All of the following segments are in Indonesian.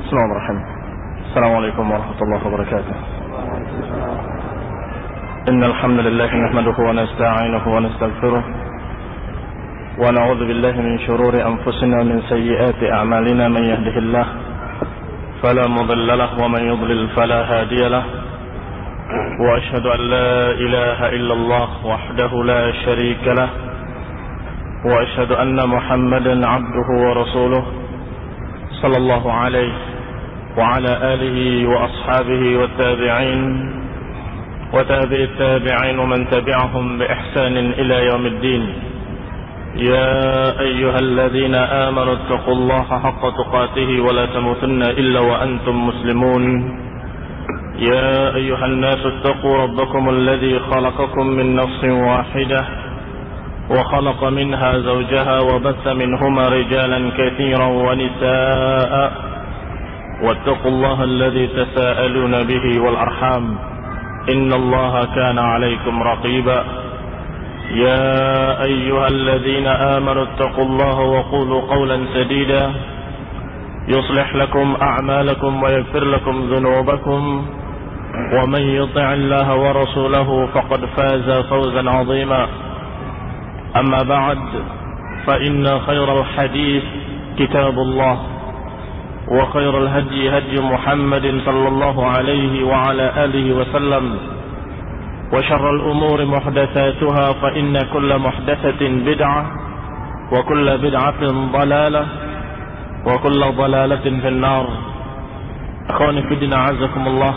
Bismillahirrahmanirrahim. Assalamualaikum warahmatullahi wabarakatuh. Innal hamdalillah nahmaduhu wa nasta'inuhu wa nastaghfiruh wa na'udzu billahi min shururi anfusina min sayyiati a'malina man yahdihillah fala mudilla lahu wa man yudlil fala hadiya lahu wa ashhadu an la ilaha illallah wahdahu la sharika lahu wa ashhadu anna Muhammadan 'abduhu wa rasuluh sallallahu alaihi wa ala alihi wa ashabihi wa tabi'in wa tabi'it tabi'in wa man tabi'ahum bi ihsanin ila yaumiddin. Ya ayyuhalladzina amanu taqullaha haqqa tuqatih wa la tamutunna illa wa antum muslimun. Ya ayyuhan nasu taqu rabbakum alladzi khalaqakum min nafsin wahidah وخلق منها زوجها وبث منهما رجالا كثيرا ونساء واتقوا الله الذي تساءلون به والأرحام إن الله كان عليكم رقيبا يا أيها الذين آمنوا اتقوا الله وقولوا قولا سديدا يصلح لكم أعمالكم ويغفر لكم ذنوبكم ومن يطع الله ورسوله فقد فاز فوزا عظيما أما بعد فإن خير الحديث كتاب الله وخير الهدي هدي محمد صلى الله عليه وعلى آله وسلم وشر الأمور محدثاتها فإن كل محدثة بدعة وكل بدعة ضلالة وكل ضلالة في النار. أخواني في الدين أعزكم الله,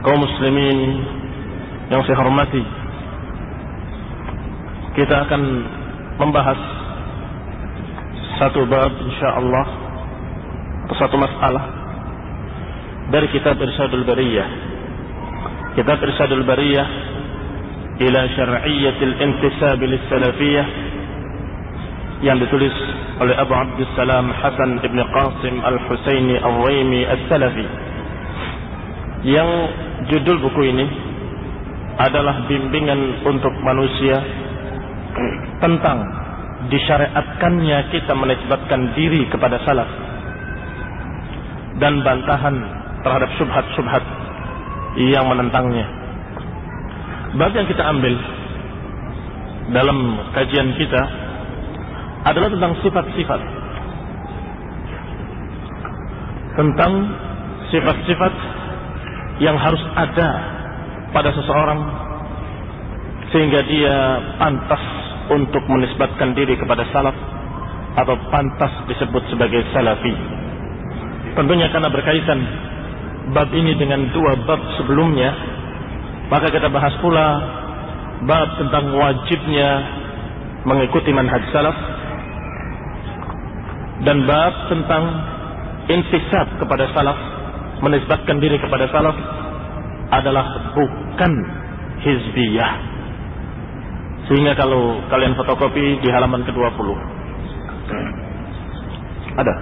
kaum muslimin yang saya hormati, kita akan membahas satu bab insyaallah, satu masalah dari kitab Irsyadul Bariyah. Kitab Irsyadul Bariyah ila syar'iyyatil intisab lis-salafiyah yang ditulis oleh Abu Abdussalam Hasan ibn Qasim al-Husaini al-Waimi al-Salafi. Yang judul buku ini adalah bimbingan untuk manusia tentang disyariatkannya kita menisbatkan diri kepada salaf dan bantahan terhadap syubhat-syubhat yang menentangnya. Bab yang kita ambil dalam kajian kita adalah tentang sifat-sifat, tentang sifat-sifat yang harus ada pada seseorang sehingga dia pantas untuk menisbatkan diri kepada salaf atau pantas disebut sebagai salafi. Tentunya karena berkaitan bab ini dengan dua bab sebelumnya, maka kita bahas pula bab tentang wajibnya mengikuti manhaj salaf dan bab tentang intisab kepada salaf, menisbatkan diri kepada salaf adalah bukan hizbiyah. Sehingga kalau kalian fotokopi di halaman ke-20 ada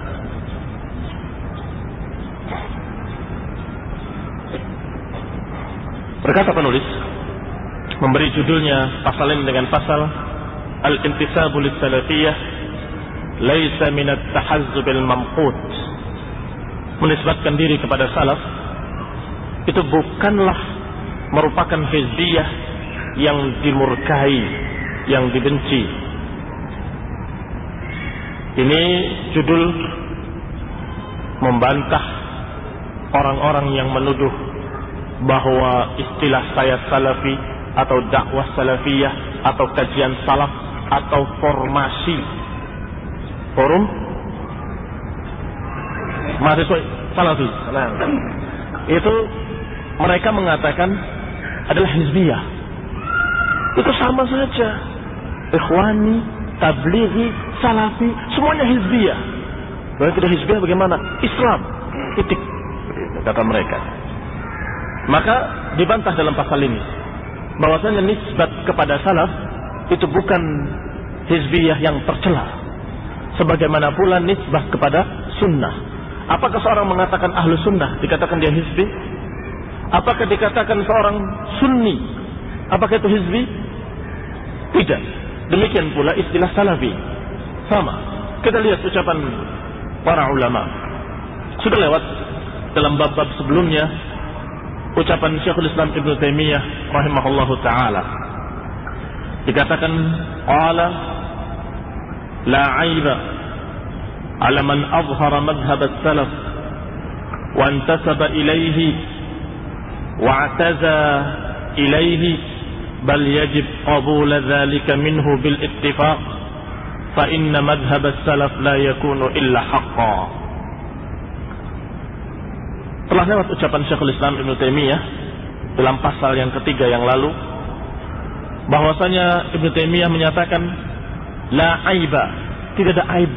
berkata penulis, memberi judulnya pasal ini dengan pasal Al-Intisabu lis-Salafiyah Laisa minat tahazzubil mamqut. Menisbatkan diri kepada salaf itu bukanlah merupakan hizbiyah yang dimurkai, yang dibenci. Ini judul membantah orang-orang yang menuduh bahwa istilah saya salafi atau dakwah salafiyah atau kajian salaf atau formasi forum mahasiswa salafi itu mereka mengatakan adalah hizbiyah. Itu sama saja. Ikhwani, tablighi, salafi, semuanya hizbiyah. Kalau tidak hizbiyah bagaimana? Islam. Titik. Kata mereka. Maka dibantah dalam pasal ini bahwasanya nisbat kepada salaf itu bukan hizbiyah yang tercela. Sebagaimana pula nisbah kepada sunnah. Apakah seorang mengatakan ahlu sunnah dikatakan dia hizbi? Apakah dikatakan seorang sunni apakah itu hizbi? Tidak. Demikian pula istilah salafi. Sama. Kita lihat ucapan para ulama. Sudah lewat dalam bab-bab sebelumnya ucapan Syekhul Islam Ibnu Taimiyah rahimahullahu taala. Dikatakan qala la 'aiba 'ala man azhara madhhab as-salaf wa intasaba ilayhi wa 'ataza ilayhi bal yajib qabul dhalika minhu bil ittifaq fa inna madhhab as-salaf la yakunu illa haqqan. Telah lewat ucapan Syekhul Islam Ibnu Taimiyah dalam pasal yang ketiga yang lalu, bahwasanya Ibnu Taimiyah menyatakan la aiba, tidak ada aib,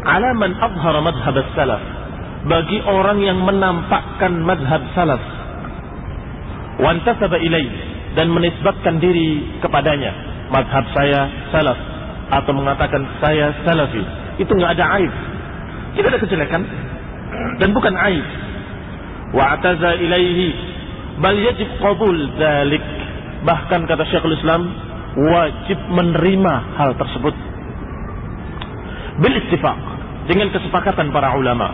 ala man azhara madhhab as-salaf, bagi orang yang menampakkan madhab salaf, wa intasaba ilaih, dan menisbatkan diri kepadanya, madhab saya salaf, atau mengatakan saya salafi, itu nggak ada aib, tidak ada kejelekan dan bukan aib. Wa ataza ilaihi bal yajib qabul dzalik, bahkan kata Syekhul Islam wajib menerima hal tersebut bil ittifaq, dengan kesepakatan para ulama.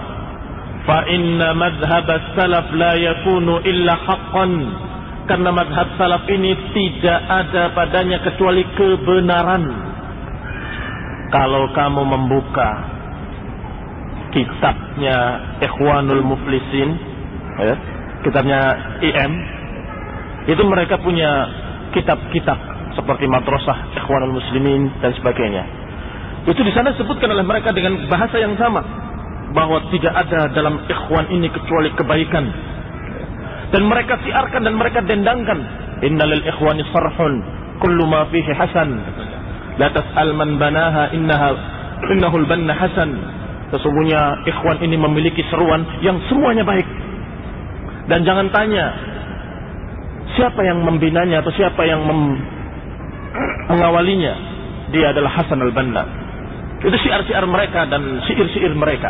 Fa inna madhhab as-salaf la yakunu illa haqqan, karena madhab salaf ini tidak ada padanya kecuali kebenaran. Kalau kamu membuka kitabnya Ikhwanul Muflisin, ya, kitabnya IM, itu mereka punya kitab-kitab seperti Madrasah Ikhwanul Muslimin dan sebagainya. Itu di sana disebutkan oleh mereka dengan bahasa yang sama, bahwa tidak ada dalam ikhwan ini kecuali kebaikan. Dan mereka siarkan dan mereka dendangkan, innalil ikhwani sarhun kullu ma fihi hasan la tas'al man banaha innahul banna hasan. Sesungguhnya ikhwan ini memiliki seruan yang semuanya baik. Dan jangan tanya siapa yang membinanya atau siapa yang mengawalinya. Dia adalah Hasan al-Banna. Itu syiar-syiar mereka dan syair-syair mereka.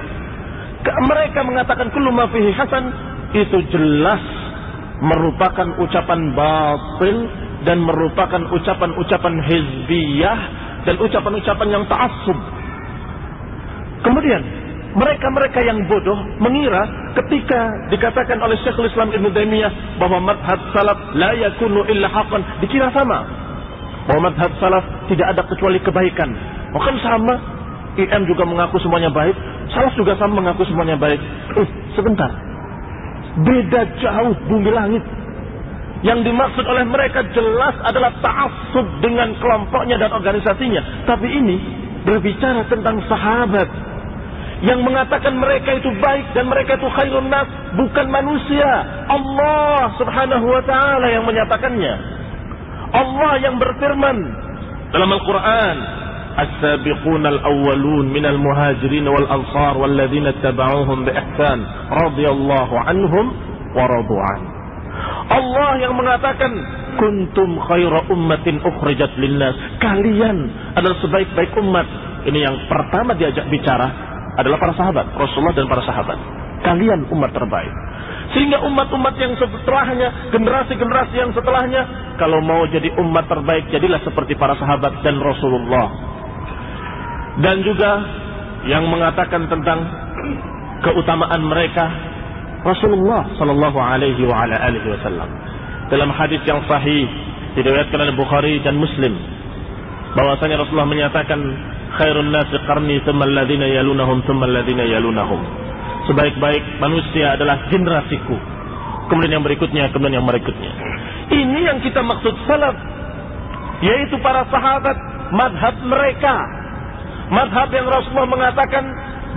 Mereka mengatakan kullu ma fihi hasan, itu jelas merupakan ucapan batil dan merupakan ucapan-ucapan hizbiyah dan ucapan-ucapan yang ta'assub. Kemudian mereka-mereka yang bodoh mengira ketika dikatakan oleh Syekhul Islam Ibnu Taimiyah bahwa madhab salaf la yakunu illa haqqan, dikira sama, bahwa madhab salaf tidak ada kecuali kebaikan. Bukan sama, IM juga mengaku semuanya baik, salaf juga sama mengaku semuanya baik. Sebentar, beda jauh bumi langit. Yang dimaksud oleh mereka jelas adalah ta'assub dengan kelompoknya dan organisasinya. Tapi ini berbicara tentang sahabat yang mengatakan mereka itu baik dan mereka itu khairun nas, bukan manusia. Allah subhanahu wa ta'ala yang menyatakannya. Allah yang berfirman dalam Al-Quran, as-sabiquna al-awwalun minal muhajirin wal ansar walladzina taba'uhum bi ihsan radhiyallahu anhum wa radu'an. Allah yang mengatakan kuntum khaira ummatin ukhrijat linnas, kalian adalah sebaik-baik umat. Ini yang pertama diajak bicara adalah para sahabat Rasulullah dan para sahabat. Kalian umat terbaik. Sehingga umat-umat yang setelahnya, generasi-generasi yang setelahnya, kalau mau jadi umat terbaik, jadilah seperti para sahabat dan Rasulullah. Dan juga yang mengatakan tentang keutamaan mereka Rasulullah sallallahu alaihi wa ala alihi wasallam. Dalam hadis yang sahih diriwayatkan oleh Bukhari dan Muslim, bahwasanya Rasulullah menyatakan khairun nasi qarni thumma alladhina yalunahum thumma alladhina yalunahum. Sebaik-baik manusia adalah generasiku, kemudian yang berikutnya, kemudian yang berikutnya. Ini yang kita maksud salaf, yaitu para sahabat, madhab mereka, madhab yang Rasulullah mengatakan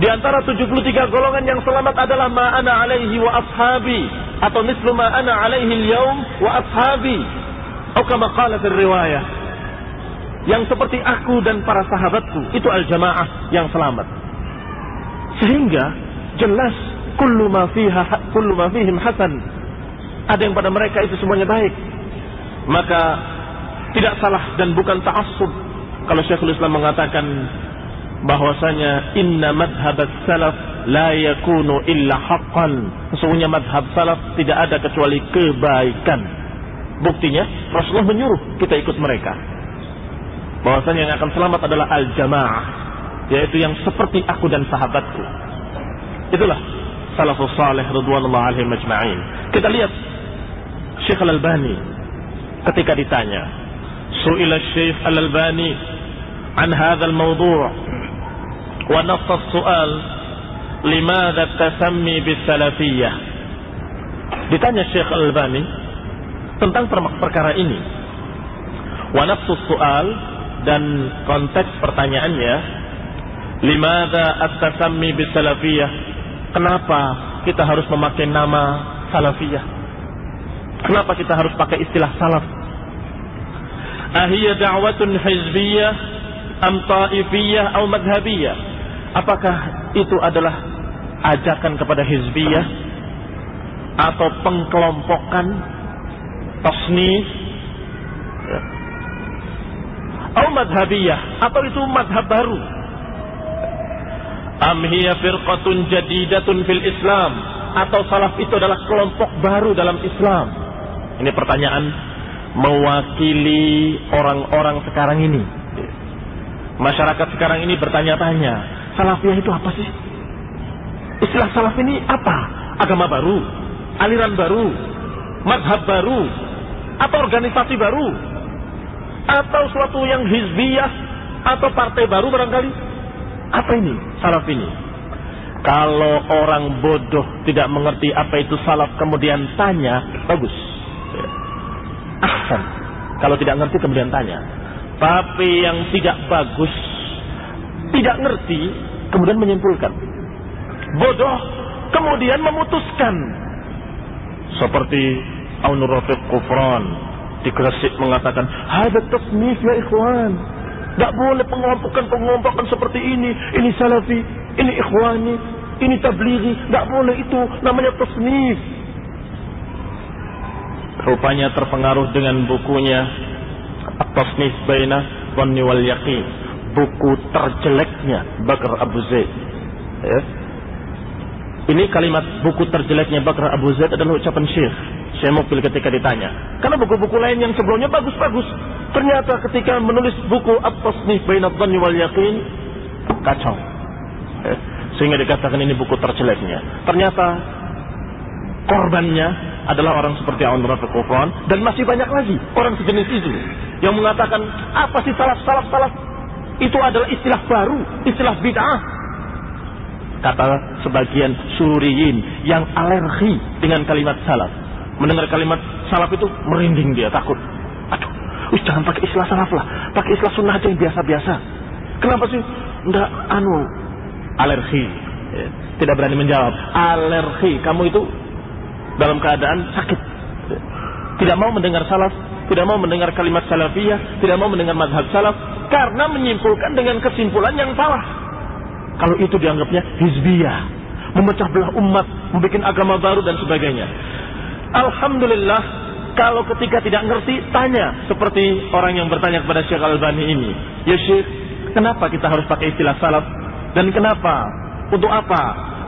di antara 73 golongan yang selamat adalah ma ana alaihi wa ashabi, atau mislu ma ana alaihi al-yaum wa ashabi, atau kama qala fi riwayah, yang seperti aku dan para sahabatku, itu al-jamaah yang selamat. Sehingga jelas kullu ma fihim hasan, ada yang pada mereka itu semuanya baik. Maka tidak salah dan bukan ta'assub kalau Syekhul Islam mengatakan bahwasanya inna madhhab salaf la yakunu illa haqqan, sesungguhnya madhab salaf tidak ada kecuali kebaikan. Buktinya Rasulullah menyuruh kita ikut mereka, bahwasanya yang akan selamat adalah al-jamaah, yaitu yang seperti aku dan sahabatku. Itulah salafus salih radhiyallahu alaihim ajma'in. Kita lihat Syekh Al-Albani ketika ditanya, su'ila Syekh Al-Albani an hadzal mawdu' wa nassa as-su'al limadha tasammi bis-salafiyyah. Ditanya Syekh Al-Albani tentang perkara ini. Wa nassa as-su'al, dan konteks pertanyaannya, limadha at-tasammi bis-salafiyyah. Kenapa kita harus memakai nama salafiyah? Kenapa kita harus pakai istilah salaf? Ahiyya da'watun hizbiyah am ta'ifiyah atau madhabiyah? Apakah itu adalah ajakan kepada hizbiyah atau pengkelompokan, tasnif, atau madhabiyah, atau itu madhab baru? Am hiya firqatun jadidatun fil Islam, atau salaf itu adalah kelompok baru dalam Islam? Ini pertanyaan mewakili orang-orang sekarang ini. Masyarakat sekarang ini bertanya-tanya, salafiyah itu apa sih? Istilah salaf ini apa? Agama baru, aliran baru, madhab baru, atau organisasi baru, atau suatu yang hizbiyah, atau partai baru barangkali? Apa ini salaf ini? Kalau orang bodoh tidak mengerti apa itu salaf kemudian tanya, bagus, ahsan. Kalau tidak ngerti kemudian tanya. Tapi yang tidak bagus, tidak ngerti kemudian menyimpulkan, bodoh kemudian memutuskan. Seperti Aunur Rafiq Kufran di Gresik mengatakan, hadza tasnif ya ikhwan. Tak boleh pengompokan seperti ini. Ini salafi, ini ikhwani, ini tablighi. Tak boleh itu, namanya tasnif. Rupanya terpengaruh dengan bukunya At-Tasnif Baina Dhanni wal Yaqin, buku terjeleknya Bakr Abu Zaid. Ya. Ini kalimat buku terjeleknya Bakr Abu Zaid adalah ucapan Syekh Mukbil ketika ditanya. Karena buku-buku lain yang sebelumnya bagus-bagus, ternyata ketika menulis buku At-Tasnif Baina Dhanni wal Yaqin, kacau. Sehingga dikatakan ini buku terjeleknya. Ternyata korbannya adalah orang seperti Aunur Rafiq Kufran, dan masih banyak lagi orang sejenis itu yang mengatakan, apa sih salaf? Itu adalah istilah baru, istilah bid'ah. Kata sebagian Suriyin yang alergi dengan kalimat salaf, mendengar kalimat salaf itu merinding dia, takut. Aduh, jangan pakai istilah salaf lah, pakai istilah sunnah aja yang biasa-biasa. Kenapa sih? Enggak, alergi. Tidak berani menjawab. Alergi, kamu itu dalam keadaan sakit. Tidak mau mendengar salaf, tidak mau mendengar kalimat salafiyah, tidak mau mendengar madhab salaf, karena menyimpulkan dengan kesimpulan yang salah. Kalau itu dianggapnya hizbiyah, memecah belah umat, membuat agama baru dan sebagainya. Alhamdulillah, kalau ketika tidak ngerti, tanya. Seperti orang yang bertanya kepada Syekh Al-Albani ini, ya Syekh, kenapa kita harus pakai istilah salaf? Dan kenapa? Untuk apa?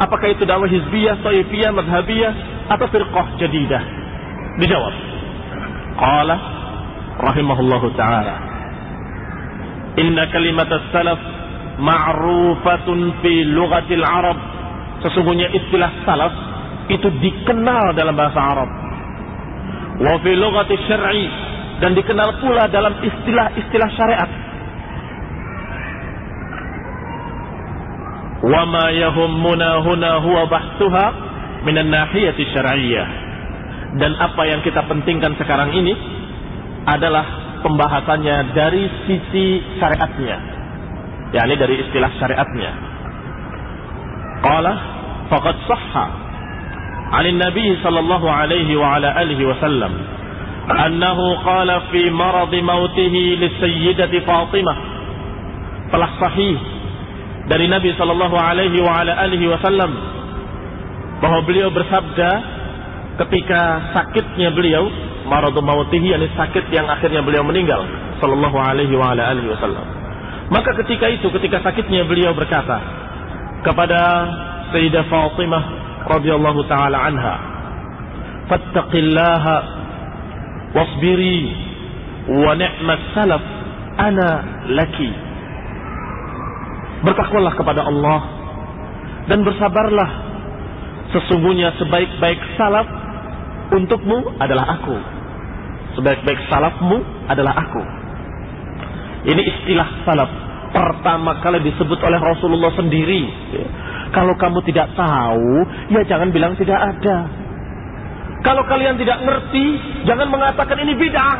Apakah itu dakwah hizbiyah, taifiyah, madhabiyah, atau firqah jadidah? Dijawab. Qala rahimahullahu ta'ala, inna kalimat as-salaf ma'rufatun fi lughatil Arab. Sesungguhnya istilah salaf itu dikenal dalam bahasa Arab. Wa fi lughati syar'i, dan dikenal pula dalam istilah-istilah syariat. Wa ma yahummuna huna huwa bahsuha min an-nahiyati syar'iyyah. Dan apa yang kita pentingkan sekarang ini adalah pembahasannya dari sisi syariatnya, yakni dari istilah syariatnya. Qala faqad sahha 'an Nabi sallallahu alaihi wa ala alihi wasallam annahu qala fi marad mautihi li sayyidati Fatimah. Telah sahih dari Nabi sallallahu alaihi wa ala alihi wasallam bahwa beliau bersabda ketika sakitnya beliau, marad mautihi, yakni sakit yang akhirnya beliau meninggal, sallallahu alaihi wa ala alihi wasallam. Maka ketika sakitnya beliau berkata kepada Sayyidah Fatimah radhiyallahu taala anha, fattaqillaha wasbiri wa ni'mas salaf ana laki. Bertakwalah kepada Allah dan bersabarlah Sesungguhnya sebaik-baik salaf untukmu adalah aku. Sebaik-baik salafmu adalah aku. Ini istilah salaf pertama kali disebut oleh Rasulullah sendiri. Kalau kamu tidak tahu, ya jangan bilang tidak ada. Kalau kalian tidak ngerti, jangan mengatakan ini bid'ah.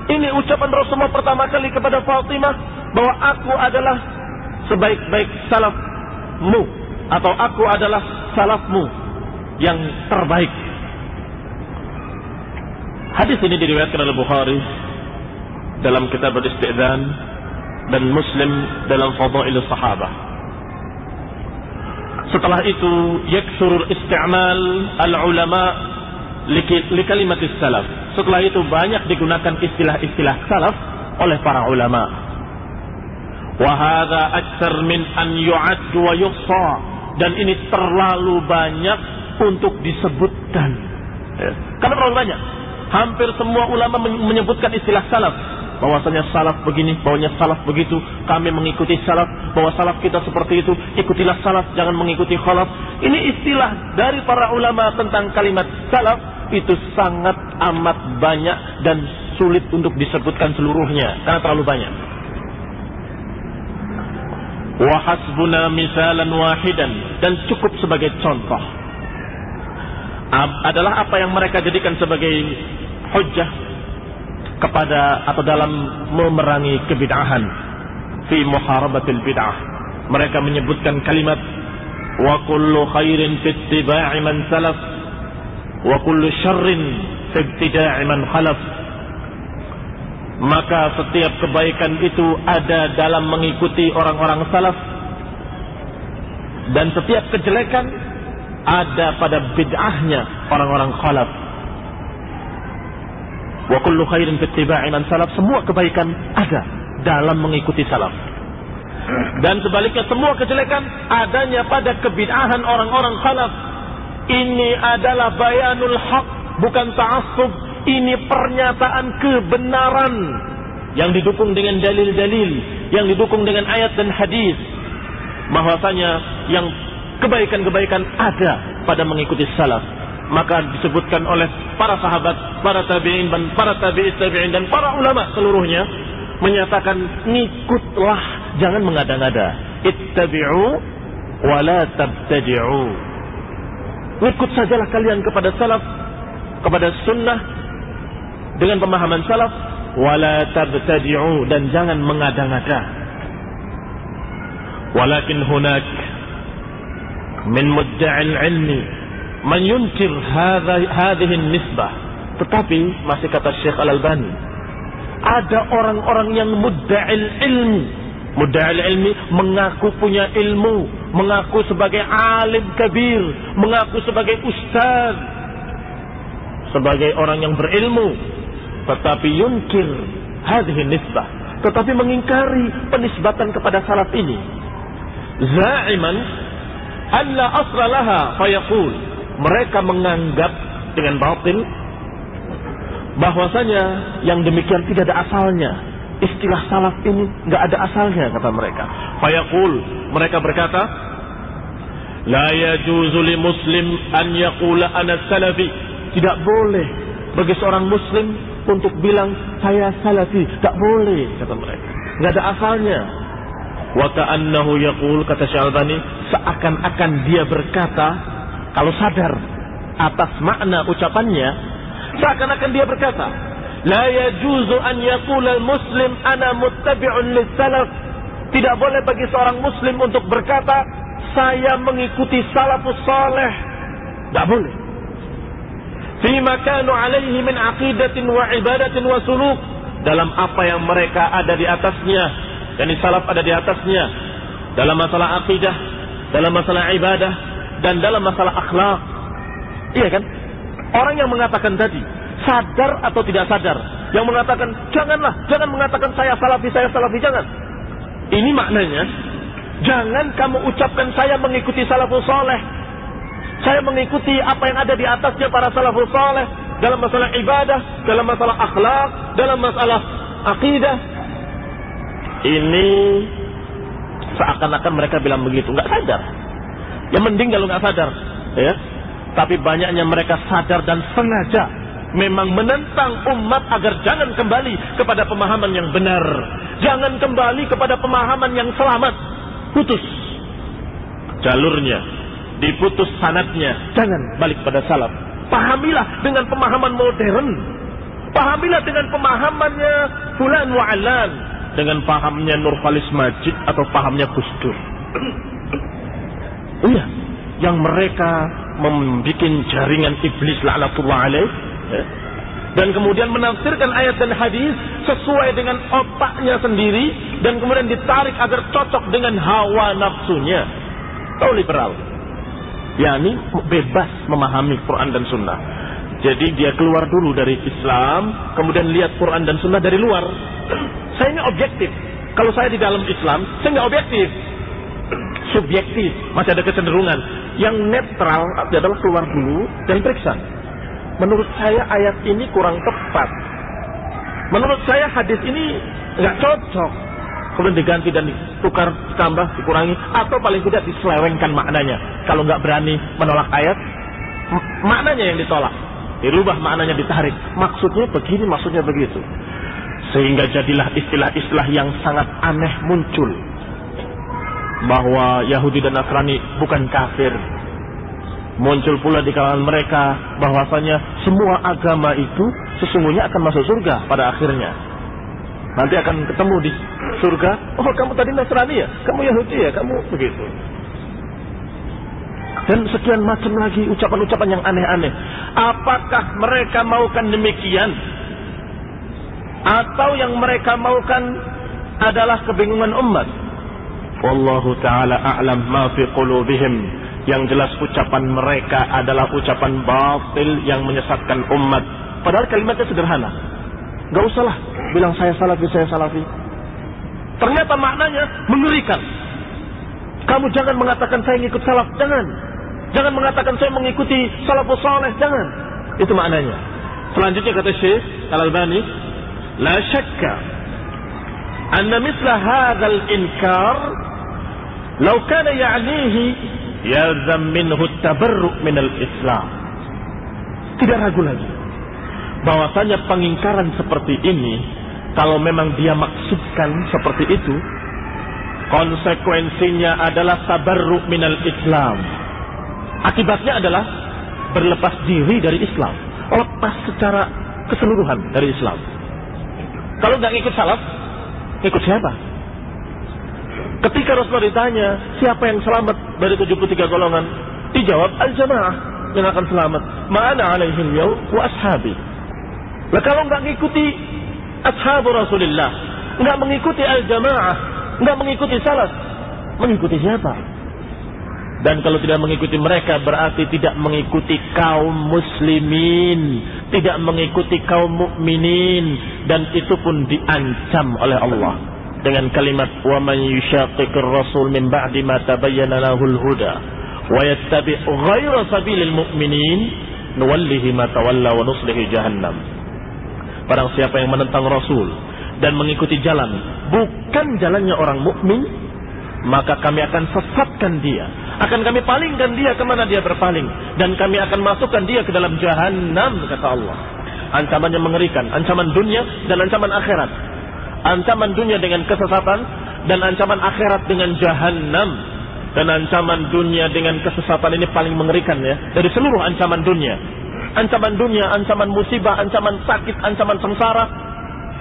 Ini ucapan Rasulullah pertama kali kepada Fatimah bahwa aku adalah sebaik-baik salafmu, atau aku adalah salafmu yang terbaik. Hadis ini diriwayatkan oleh Bukhari dalam kitab Al-Isti'dzan dan Muslim dalam Fadailus Sahabah. Setelah itu yaksurul isti'mal al-ulama li kalimatis salaf. Setelah itu banyak digunakan istilah-istilah salaf oleh para ulama. Wa hadza aktsar min an yu'ad wa yuhsa, dan ini terlalu banyak untuk disebutkan. Karena terlalu banyak. Hampir semua ulama menyebutkan istilah salaf, bahwasanya salaf begini, bahwasanya salaf begitu, kami mengikuti salaf, bahwa salaf kita seperti itu, ikutilah salaf, jangan mengikuti khalaf. Ini istilah dari para ulama tentang kalimat salaf, itu sangat amat banyak dan sulit untuk disebutkan seluruhnya karena terlalu banyak. Wa hasbuna misalan wahidan, dan cukup sebagai contoh adalah apa yang mereka jadikan sebagai hujjah kepada atau dalam memerangi kebid'ahan, fi muharabatil bid'ah. Mereka menyebutkan kalimat wa kullu khairin fi ittiba'i man salaf wa kullu syarrin fi ibtida'i man khalaf. Maka setiap kebaikan itu ada dalam mengikuti orang-orang salaf, dan setiap kejelekan ada pada bid'ahnya orang-orang khalaf. Wa kullu khairin fi ittiba'i man salaf, semua kebaikan ada dalam mengikuti salaf. Dan sebaliknya semua kejelekan adanya pada kebid'ahan orang-orang khalaf. Ini adalah bayanul haq, bukan ta'assub. Ini pernyataan kebenaran yang didukung dengan dalil-dalil, yang didukung dengan ayat dan hadis, bahwasanya yang kebaikan-kebaikan ada pada mengikuti salaf. Maka disebutkan oleh para sahabat, para tabi'in, dan para tabi'is tabi'in, dan para ulama seluruhnya menyatakan ngikutlah, jangan mengada-ngada. Ittabi'u wa la tabtadi'u. Ngikut sajalah kalian kepada salaf, kepada sunnah dengan pemahaman salaf, wa la tabtadi'u, dan jangan mengada-ngada. Walakin hunak min mudda'il ilmi man yunkir hadhihi nisbah. Tetapi masih kata Syekh Al-Albani, ada orang-orang yang mudda'il ilmi. Mudda'il ilmi mengaku punya ilmu, mengaku sebagai alim kabir, mengaku sebagai ustaz, sebagai orang yang berilmu, tetapi yunkir hadhihi nisbah, tetapi mengingkari penisbatan kepada salaf ini. Za'iman alla asra laha fayaqul, mereka menganggap dengan batil bahwasanya yang demikian tidak ada asalnya. Istilah salaf ini enggak ada asalnya, kata mereka. Fayaqul, mereka berkata, la yajuzu li muslim an yaqula ana salafi. Tidak boleh bagi seorang muslim untuk bilang saya salafi, tak boleh, kata mereka. Enggak ada asalnya. Wa ka'annahu yaqul, kata Syalbani, seakan-akan dia berkata, kalau sadar atas makna ucapannya, seakan-akan dia berkata, la yajuzu an yaqula al-muslim ana muttabi'un lis-salaf. Tidak boleh bagi seorang muslim untuk berkata saya mengikuti salafus saleh. Tidak boleh. Fima kanu alaihi min aqidatin wa ibadatin wa suluk, dalam apa yang mereka ada di atasnya, yakni salaf ada di atasnya, dalam masalah aqidah, dalam masalah ibadah, dan dalam masalah akhlak. Iya kan? Orang yang mengatakan tadi, sadar atau tidak sadar, yang mengatakan jangan mengatakan saya salafi, jangan. Ini maknanya, jangan kamu ucapkan saya mengikuti salafus saleh, saya mengikuti apa yang ada di atasnya para salafus saleh dalam masalah ibadah, dalam masalah akhlak, dalam masalah akidah. Ini seakan-akan mereka bilang begitu, nggak sadar. Yang mending kalau nggak sadar, ya. Tapi banyaknya mereka sadar dan sengaja memang menentang umat agar jangan kembali kepada pemahaman yang benar. Jangan kembali kepada pemahaman yang selamat. Putus jalurnya, diputus sanadnya. Jangan balik pada salaf. Pahamilah dengan pemahaman modern. Pahamilah dengan pemahamannya Fulan wa Alan, dengan pahamnya Nur Khalis Majid atau pahamnya Gus Dur. Iya, yang mereka membuat jaringan iblis la'natullah alaih, dan kemudian menafsirkan ayat dan hadis sesuai dengan otaknya sendiri, dan kemudian ditarik agar cocok dengan hawa nafsunya. Tahu liberal, yakni bebas memahami Quran dan Sunnah. Jadi dia keluar dulu dari Islam, kemudian lihat Quran dan Sunnah dari luar. Saya ini objektif. Kalau saya di dalam Islam, saya nggak objektif, subjektif, masih ada kecenderungan. Yang netral adalah keluar dulu dan periksa. Menurut saya ayat ini kurang tepat. Menurut saya hadis ini nggak cocok. Kemudian diganti dan ditukar, ditambah, dikurangi, atau paling tidak diselewengkan maknanya. Kalau nggak berani menolak ayat, maknanya yang ditolak, dirubah maknanya, ditarik. Maksudnya begini, maksudnya begitu. Sehingga jadilah istilah-istilah yang sangat aneh muncul. Bahwa Yahudi dan Nasrani bukan kafir. Muncul pula di kalangan mereka bahwasanya semua agama itu sesungguhnya akan masuk surga pada akhirnya. Nanti akan ketemu di surga. Oh, kamu tadi Nasrani ya? Kamu Yahudi ya? Kamu begitu. Dan sekian macam lagi ucapan-ucapan yang aneh-aneh. Apakah mereka maukan demikian? Atau yang mereka maukan adalah kebingungan umat? Wallahu ta'ala a'lam ma fi qulubihim. Yang jelas ucapan mereka adalah ucapan batil yang menyesatkan umat. Padahal kalimatnya sederhana. Gak usahlah bilang saya salafi, saya salafi. Ternyata maknanya mengerikan. Kamu jangan mengatakan saya ngikut salaf. Jangan. Jangan mengatakan saya mengikuti salafus saleh. Jangan. Itu maknanya. Selanjutnya kata Syekh Al-Albani, la syakka anna misla hadzal inkar law kana ya'nihi yalzam minhu at-tabarru' min al-Islam. Tidak ragu lagi bahwasanya pengingkaran seperti ini, kalau memang dia maksudkan seperti itu, konsekuensinya adalah tabarru' min al-Islam. Akibatnya adalah berlepas diri dari Islam, lepas secara keseluruhan dari Islam. Kalau nggak ngikut salaf, ngikut siapa? Ketika Rasulullah ditanya siapa yang selamat dari 73 golongan, dijawab al-jamaah yang akan selamat. Ma'ana alaihim yaw wa ashabi. Lah kalau nggak ngikuti ashabu Rasulullah, nggak mengikuti al-jamaah, nggak mengikuti salaf, mengikuti siapa? Dan kalau tidak mengikuti mereka berarti tidak mengikuti kaum muslimin, tidak mengikuti kaum mukminin, dan itu pun diancam oleh Allah dengan kalimat wa man yushaqiqir rasul min ba'di ma tabayyana lahul huda wa yattabi' ghayra sabilil mu'minin nuwallihi ma tawalla wa nuslihi jahannam. Barang siapa yang menentang Rasul dan mengikuti jalan bukan jalannya orang mukmin, maka kami akan sesatkan dia, akan kami palingkan dia kemana dia berpaling, dan kami akan masukkan dia ke dalam jahannam, kata Allah. Ancamannya mengerikan, ancaman dunia dan ancaman akhirat. Ancaman dunia dengan kesesatan, dan ancaman akhirat dengan jahannam. Dan ancaman dunia dengan kesesatan ini paling mengerikan ya, dari seluruh ancaman dunia. Ancaman dunia, ancaman musibah, ancaman sakit, ancaman sengsara,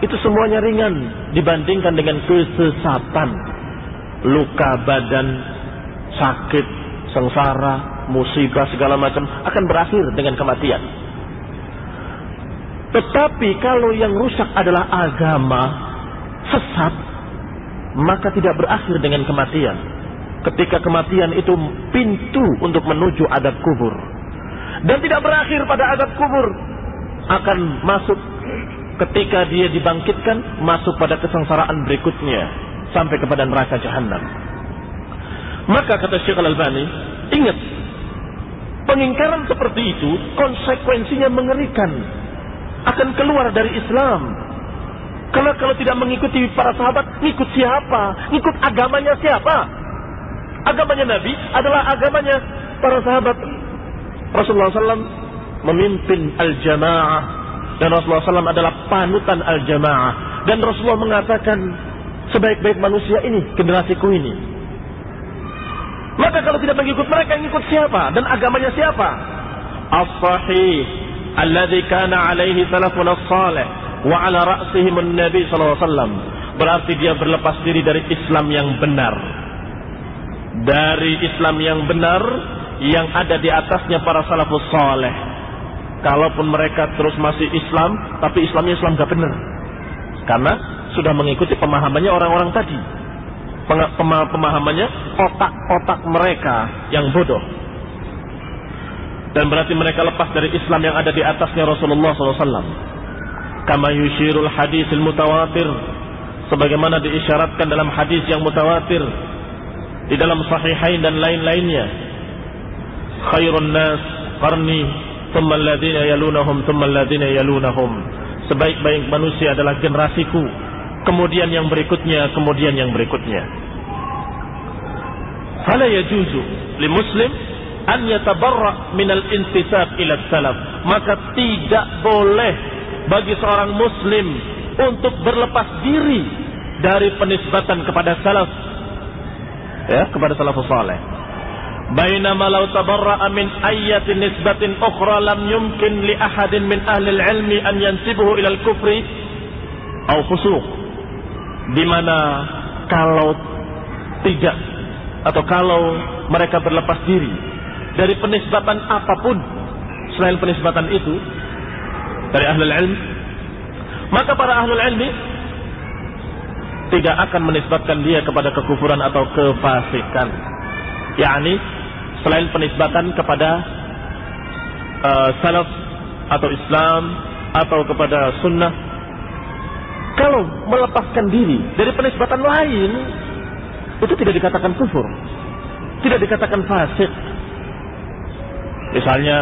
itu semuanya ringan dibandingkan dengan kesesatan. Luka badan, sakit, sengsara, musibah segala macam akan berakhir dengan kematian. Tetapi kalau yang rusak adalah agama, sesat, maka tidak berakhir dengan kematian. Ketika kematian itu pintu untuk menuju adab kubur, dan tidak berakhir pada adab kubur, akan masuk ketika dia dibangkitkan, masuk pada kesengsaraan berikutnya sampai kepada neraka jahannam. Maka kata Syekh Al-Albani, ingat, pengingkaran seperti itu konsekuensinya mengerikan, akan keluar dari Islam. Karena kalau tidak mengikuti para sahabat, ngikut siapa? Ngikut agamanya siapa? Agamanya Nabi adalah agamanya para sahabat. Rasulullah SAW memimpin al-jamaah, dan Rasulullah SAW adalah panutan al-jamaah, dan Rasulullah mengatakan sebaik-baik manusia ini generasiku ini. Maka kalau tidak mengikut mereka, ngikut siapa? Dan agamanya siapa? As-sahih alladzi kana alaihi salafun as-salih wa ala ra'sihim an-nabi sallallahu alaihi wasallam. Berarti dia berlepas diri dari Islam yang benar. Dari Islam yang benar yang ada di atasnya para salafus salih. Kalaupun mereka terus masih Islam, tapi Islamnya Islam gak benar. Karena sudah mengikuti pemahamannya orang-orang tadi. Pemahamannya otak-otak mereka yang bodoh. Dan berarti mereka lepas dari Islam yang ada di atasnya Rasulullah SAW. Kama yushirul hadisil mutawatir, sebagaimana diisyaratkan dalam hadis yang mutawatir di dalam sahihain dan lain-lainnya. Khairun nas qarni thumma alladhina yalunahum thumma alladhina yalunahum. Sebaik-baik manusia adalah generasiku, kemudian yang berikutnya, kemudian yang berikutnya. Fala yajuzu li muslim an yatabarra minal intisab ila salaf. Maka tidak boleh bagi seorang muslim untuk berlepas diri dari penisbatan kepada salaf, ya, kepada salafus saleh. Bainama law tabarra'a min ayyatin nisbatin ukhra lam yumkin li ahadin min ahli al-ilmi an yansibuhu ila al-kufri aw fusuq. Di mana kalau tidak, atau kalau mereka berlepas diri dari penisbatan apapun selain penisbatan itu dari ahlul ilm, maka para ahlul ilmi tidak akan menisbatkan dia kepada kekufuran atau kefasikan. yakni selain penisbatan kepada salaf atau Islam atau kepada sunnah, kalau melepaskan diri dari penisbatan lain, itu tidak dikatakan kufur, tidak dikatakan fasik. Misalnya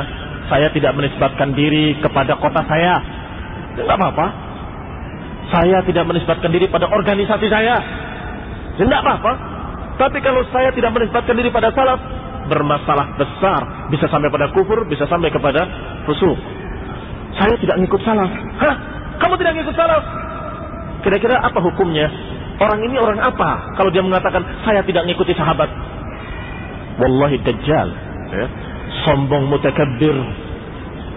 saya tidak menisbatkan diri kepada kota saya, tidak apa-apa. Saya tidak menisbatkan diri pada organisasi saya, tidak apa-apa. Tapi kalau saya tidak menisbatkan diri pada salaf, bermasalah besar, bisa sampai pada kufur, bisa sampai kepada fusuk. Saya tidak ngikut salaf. Hah? Kamu tidak ngikut salaf? Kira-kira apa hukumnya? Orang ini orang apa kalau dia mengatakan saya tidak ngikuti sahabat? Wallahi dajjal, ya. Sombong mutakabbir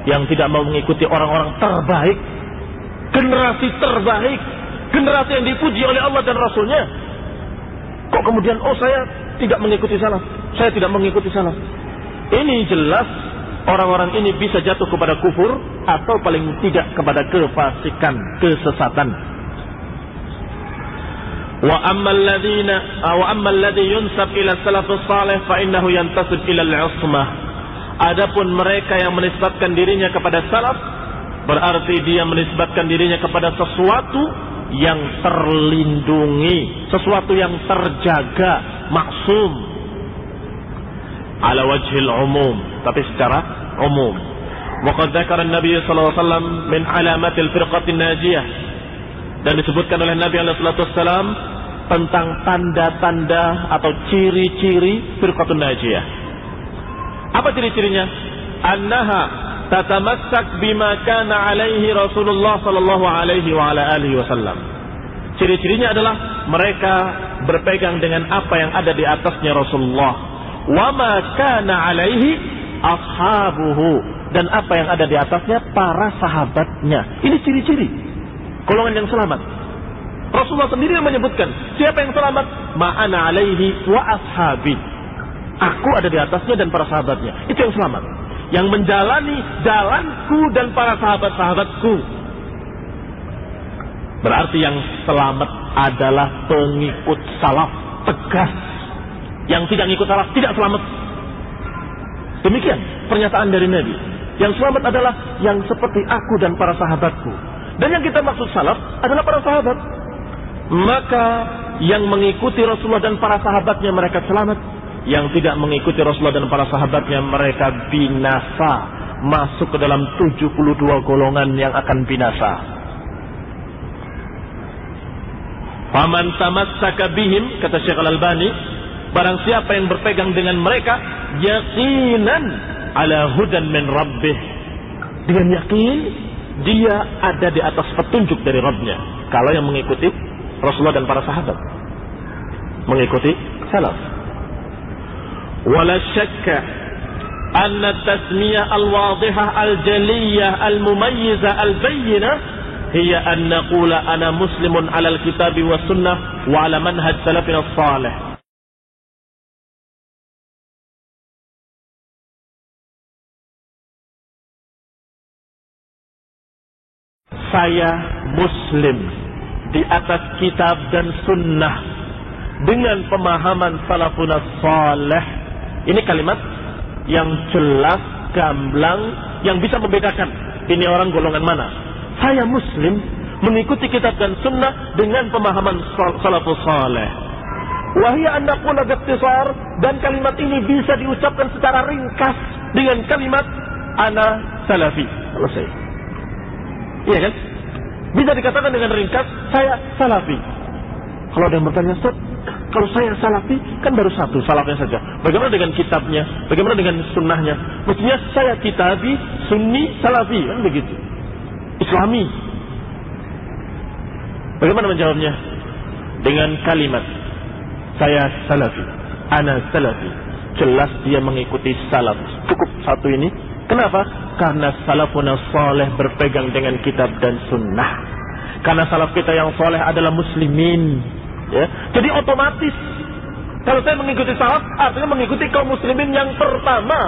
yang tidak mau mengikuti orang-orang terbaik, generasi terbaik, generasi yang dipuji oleh Allah dan Rasulnya. Kok kemudian saya tidak mengikuti salaf, saya tidak mengikuti salaf? Ini jelas orang-orang ini bisa jatuh kepada kufur atau paling tidak kepada kefasikan, kesesatan. Wa ammal ladzi yunsab ila salafus salih fa innahu yantasib ila al-'usmah. Adapun mereka yang menisbatkan dirinya kepada salaf, berarti dia menisbatkan dirinya kepada sesuatu yang terlindungi, sesuatu yang terjaga, maksum. Ala wajhil umum, tapi secara umum. Wa qad dzakara an-nabiy sallallahu alaihi wasallam min alamatil firqatin najiyah. Dan disebutkan oleh Nabi alaihi wasallam tentang tanda-tanda atau ciri-ciri firqatun najiyah. Apa ciri-cirinya? Annaha tatamassak bima kana alaihi Rasulullah sallallahu alaihi wa ala alihi wasallam. Ciri-cirinya adalah mereka berpegang dengan apa yang ada di atasnya Rasulullah, wa ma kana alaihi ashabuhu, dan apa yang ada di atasnya para sahabatnya. Ini ciri-ciri golongan yang selamat. Rasulullah sendiri yang menyebutkan siapa yang selamat, ma'ana alaihi wa ashabi. Aku ada di atasnya dan para sahabatnya. Itu yang selamat. Yang menjalani jalanku dan para sahabat-sahabatku. Berarti yang selamat adalah pengikut salaf tegas. Yang tidak ngikut salaf tidak selamat. Demikian pernyataan dari Nabi. Yang selamat adalah yang seperti aku dan para sahabatku. Dan yang kita maksud salaf adalah para sahabat. Maka yang mengikuti Rasulullah dan para sahabatnya mereka selamat. Yang tidak mengikuti Rasulullah dan para sahabatnya mereka binasa, masuk ke dalam 72 golongan yang akan binasa. Faman tamassaka bihim, kata Syekh Al-Albani, barang siapa yang berpegang dengan mereka, yaqinan ala hudan min rabbih, dengan yakin dia ada di atas petunjuk dari Rabbnya. Kalau yang mengikuti Rasulullah dan para sahabat, mengikuti salaf. Wala syakka anna tasmiyah al-wadihah al-jaliyah al-mumayyizah al-bayyinah hiya an naqula ana muslimun ala al-kitabi wa sunnah wa ala manhaj salafina as-salih. Saya muslim di atas kitab dan sunnah dengan pemahaman salafun as-salih. Ini kalimat yang jelas, gamblang, yang bisa membedakan ini orang golongan mana. Saya muslim mengikuti kitab dan sunnah dengan pemahaman salafus salih. Wahia an naqula biikhtisar, dan kalimat ini bisa diucapkan secara ringkas dengan kalimat ana salafi. Selesai. Iya kan? Bisa dikatakan dengan ringkas, saya salafi. Kalau ada yang bertanya, Ustaz, kalau saya salafi, kan baru satu salafnya saja. Bagaimana dengan kitabnya? Bagaimana dengan sunnahnya? Mestinya saya kitabi, sunni, salafi. Kan begitu. Islami. Bagaimana menjawabnya? Dengan kalimat, saya salafi, ana salafi. Jelas dia mengikuti salaf. Cukup satu ini. Kenapa? Karena salafun salih berpegang dengan kitab dan sunnah. Karena salaf kita yang salih adalah muslimin. Ya. Jadi otomatis kalau saya mengikuti salaf, artinya mengikuti kaum muslimin yang pertama.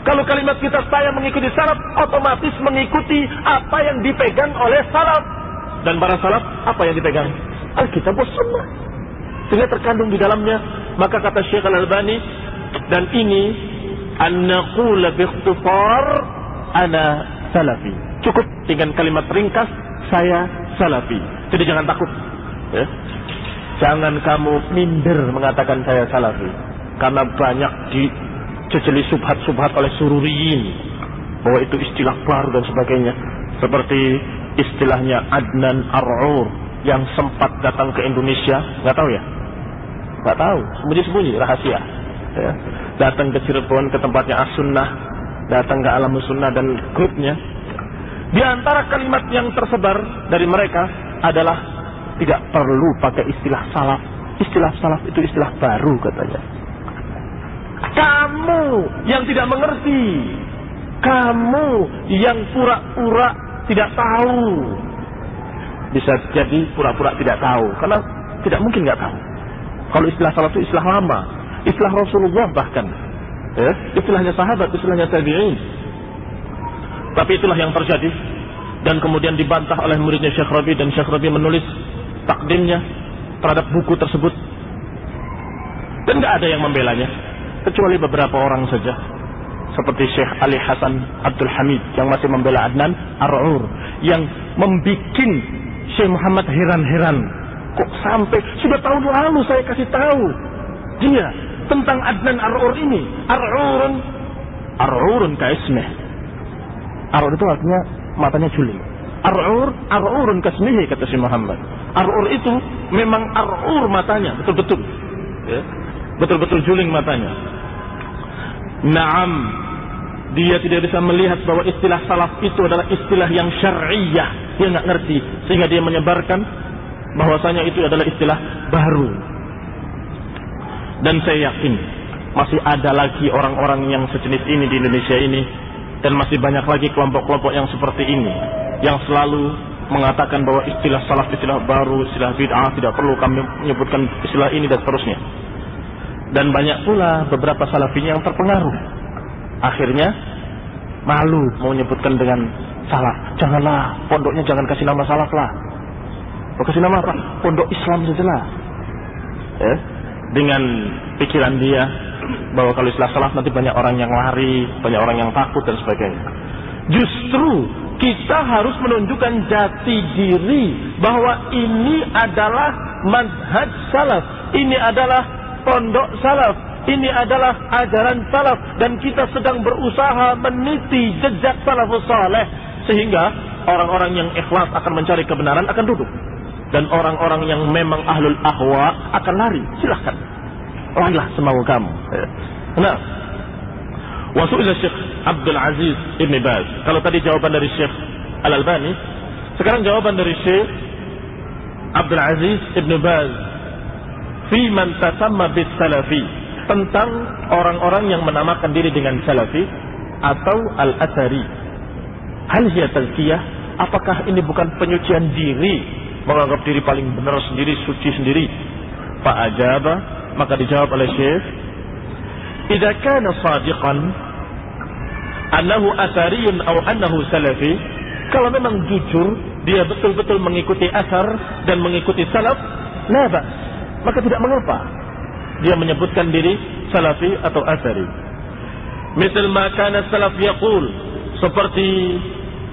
Kalau kalimat kita saya mengikuti salaf, otomatis mengikuti apa yang dipegang oleh salaf. Dan para salaf apa yang dipegang? Alkitab was sunnah. Sehingga terkandung di dalamnya. Maka kata Syekh Al-Albani, dan ini an-naqula biikhtisar ana salafi. Cukup dengan kalimat ringkas, saya salafi. Jadi jangan takut. Ya. Jangan kamu minder mengatakan saya salafi. Karena banyak diceceli subhat-subhat oleh sururiyin. Bahwa itu istilah baru dan sebagainya. Seperti istilahnya Adnan Ar'ur yang sempat datang ke Indonesia. Nggak tahu ya? Nggak tahu. Sembunyi-sembunyi, rahasia. Ya. Datang ke Cirebon, ke tempatnya As-Sunnah. Datang ke Alamus Sunnah dan grupnya. Di antara kalimat yang tersebar dari mereka adalah tidak perlu pakai istilah salaf. Istilah salaf itu istilah baru katanya. Kamu yang tidak mengerti, kamu yang pura-pura tidak tahu. Bisa jadi pura-pura tidak tahu, karena tidak mungkin nggak tahu. Kalau istilah salaf itu istilah lama, istilah Rasulullah bahkan, ya, istilahnya sahabat, istilahnya tabi'in. Tapi itulah yang terjadi. Dan kemudian dibantah oleh muridnya Syekh Rabi, dan Syekh Rabi menulis takdimnya terhadap buku tersebut. Dan tidak ada yang membelanya, kecuali beberapa orang saja. Seperti Syekh Ali Hasan Abdul Hamid yang masih membela Adnan Ar-Ra'ur, yang membikin Syekh Muhammad heran-heran. Kok sampai sudah tahun lalu saya kasih tahu dia tentang Adnan Ar-Ra'ur ini. Ar-Ra'urun kaismeh. Ar-Ra'ur itu artinya matanya juling. Ar-Ra'urun kasmihi, kata Syekh Muhammad. Ar-Ra'ur itu memang Ar-Ra'ur matanya, betul-betul. Ya. Betul-betul juling matanya. Naam, dia tidak bisa melihat bahwa istilah salaf itu adalah istilah yang syar'iyah. Dia nggak ngerti, sehingga dia menyebarkan bahwasanya itu adalah istilah baru. Dan saya yakin masih ada lagi orang-orang yang sejenis ini di Indonesia ini, dan masih banyak lagi kelompok-kelompok yang seperti ini, yang selalu mengatakan bahwa istilah salaf istilah baru, istilah bid'ah, tidak perlu kami menyebutkan istilah ini dan seterusnya. Dan banyak pula beberapa salafinya yang terpengaruh. Akhirnya malu mau menyebutkan dengan salaf. Janganlah, pondoknya jangan kasih nama salaf lah. Kasih nama apa? Pondok Islam sajalah. Ya. Dengan pikiran dia bahwa kalau istilah salaf nanti banyak orang yang lari, banyak orang yang takut dan sebagainya. Justru kita harus menunjukkan jati diri bahwa ini adalah manhaj salaf, ini adalah pondok salaf, ini adalah ajaran salaf, dan kita sedang berusaha meniti jejak salafus saleh, sehingga orang-orang yang ikhlas akan mencari kebenaran akan duduk, dan orang-orang yang memang ahlul ahwa akan lari. Silahkan, larilah semau kamu. Nah, Wa su'ila Syekh Abdul Aziz Ibn Baz. Kalau tadi jawaban dari Syekh Al-Albani, sekarang jawaban dari Syekh Abdul Aziz Ibn Baz fi man tasamma bis salafi, tentang orang-orang yang menamakan diri dengan salafi atau al-athari. Hal hiya tazkiyah, apakah ini bukan penyucian diri, menganggap diri paling benar sendiri, suci sendiri? Fa ajaba, maka dijawab oleh Syekh, idza kana sadiqan annahu athariyun aw annahu salafi, kalau memang jujur dia betul-betul mengikuti asar dan mengikuti salaf, la ba'as, maka tidak mengapa dia menyebutkan diri salafi atau asari. Misal ma kana salaf yaqul, seperti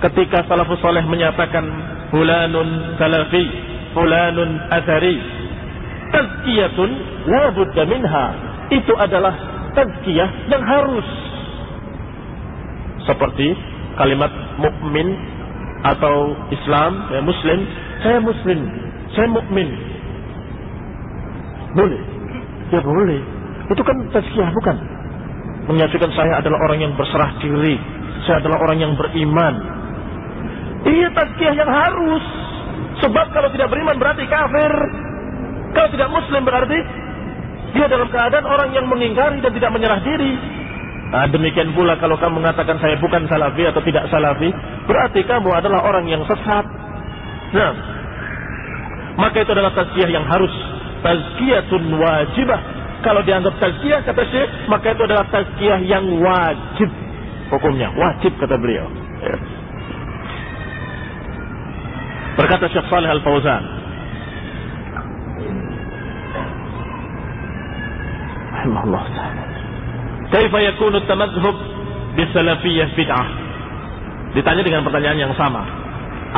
ketika salafus saleh menyatakan fulanun salafi, fulanun asari. Tazkiyatun la budda minha, itu adalah tazkiyah yang harus. Seperti kalimat mukmin atau Islam, saya muslim, saya mukmin. Boleh? Ya boleh. Itu kan tazkiyah, bukan? Menyatakan saya adalah orang yang berserah diri, saya adalah orang yang beriman. Iya, tazkiyah yang harus. Sebab kalau tidak beriman berarti kafir. Kalau tidak muslim berarti dia dalam keadaan orang yang mengingkari dan tidak menyerah diri. Nah, demikian pula kalau kamu mengatakan saya bukan salafi atau tidak salafi, berarti kamu adalah orang yang sesat. Nah, maka itu adalah tazkiyah yang harus. Tazkiyatun wajibah. Kalau dianggap tazkiyah, kata Syekh, maka itu adalah tazkiyah yang wajib. Hukumnya wajib, kata beliau. Ya. Berkata Syekh Shalih Al-Fauzan, rahimahullah ta'ala, kaifa yakunu at-tamadhhub bis-salafiyyah bid'ah? Ditanya dengan pertanyaan yang sama.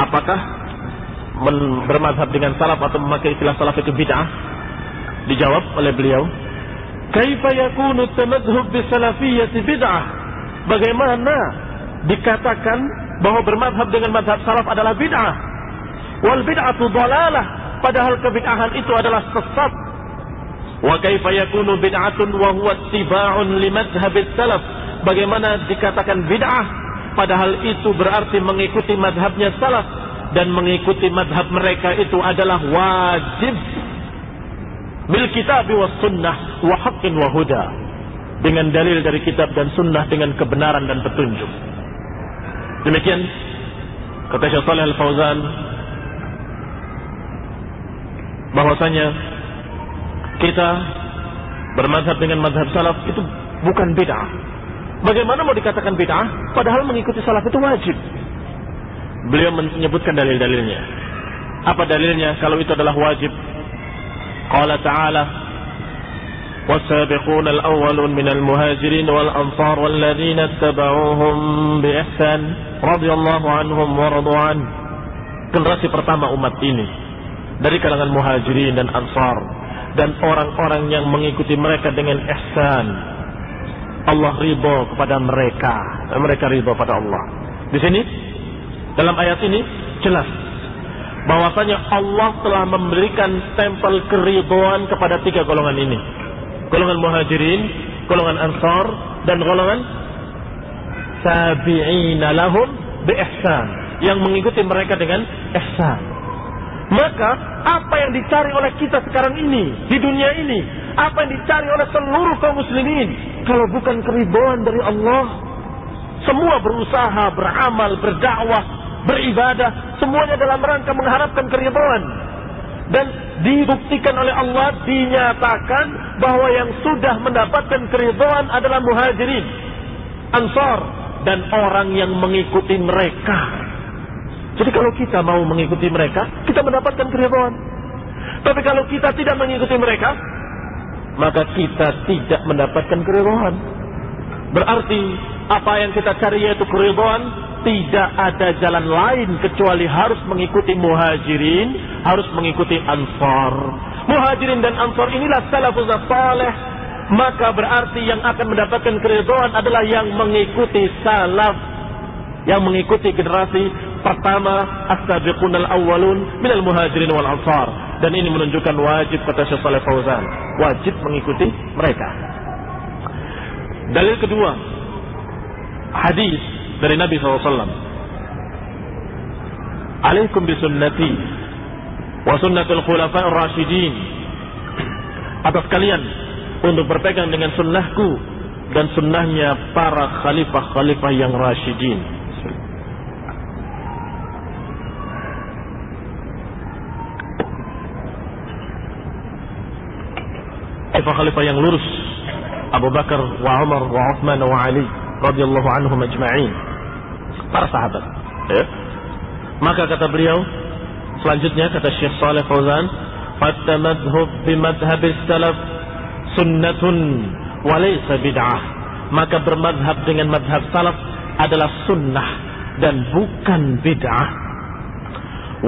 Apakah bermadhab dengan salaf atau memakai istilah salaf itu bid'ah? Dijawab oleh beliau, kaifa yakunu at-tamadhhub bis-salafiyyah bid'ah? Bagaimana dikatakan bahwa bermadhab dengan madhab salaf adalah bid'ah? Wal bid'atu dhalalah, padahal kebid'ahan itu adalah sesat. Wa kaifa yakunu bid'atun wa huwa ittiba'un li madhhabis salaf? Bagaimana dikatakan bid'ah padahal itu berarti mengikuti madhabnya salaf, dan mengikuti madhab mereka itu adalah wajib. Bil kitab was sunnah wa haqqin wa huda, dengan dalil dari kitab dan sunnah, dengan kebenaran dan petunjuk. Demikian kata Syekh Shalih Al-Fauzan, bahwasanya kita bermadhab dengan madhab salaf itu bukan bid'ah. Bagaimana mau dikatakan bid'ah padahal mengikuti salaf itu wajib? Beliau menyebutkan dalil-dalilnya. Apa dalilnya kalau itu adalah wajib? Qala ta'ala, was-sabiquna al-awwalun minal muhajirin wal ansar walladzina ittaba'uuhum bi ihsan radhiyallahu anhum wa radu an. Generasi pertama umat ini dari kalangan muhajirin dan ansar, dan orang-orang yang mengikuti mereka dengan ihsan, Allah ridha kepada mereka, dan mereka ridha pada Allah. Di sini dalam ayat ini jelas bahwasanya Allah telah memberikan stempel keridhaan kepada tiga golongan ini: golongan muhajirin, golongan ansar, dan golongan tabi'ina lahum bi ihsan, yang mengikuti mereka dengan ihsan. Maka apa yang dicari oleh kita sekarang ini di dunia ini, apa yang dicari oleh seluruh kaum muslimin, kalau bukan keridhaan dari Allah? Semua berusaha, beramal, berdakwah, beribadah, semuanya dalam rangka mengharapkan keridhaan. Dan dibuktikan oleh Allah, dinyatakan bahwa yang sudah mendapatkan keridhaan adalah muhajirin, ansar, dan orang yang mengikuti mereka. Jadi kalau kita mau mengikuti mereka, kita mendapatkan keridhaan. Tapi kalau kita tidak mengikuti mereka, maka kita tidak mendapatkan keridhaan. Berarti apa yang kita cari yaitu keridhaan, tidak ada jalan lain kecuali harus mengikuti muhajirin, harus mengikuti ansar. Muhajirin dan ansar inilah salafus saleh. Maka berarti yang akan mendapatkan keridhaan adalah yang mengikuti salaf, yang mengikuti generasi pertama, as-sabiqunal awwalun minal muhajirin wal ansar. Dan ini menunjukkan wajib, kata Syekh Shalih Fauzan, wajib mengikuti mereka. Dalil kedua, hadis dari Nabi SAW. Alaikum bisunnati wa sunnatul khulafa'ir rasyidin. Atas kalian untuk berpegang dengan sunnahku dan sunnahnya para khalifah-khalifah yang rasyidin. Khalifah yang lurus, Abu Bakar wa Umar wa Uthman wa Ali radhiyallahu anhum ajma'in, para sahabat. Maka kata beliau selanjutnya, kata Syekh Shalih Fauzan, "Fattamadhhab bimadhhabis salaf sunnatun wa laysa bid'ah." Maka bermadhab dengan madhab salaf adalah sunnah dan bukan bid'ah.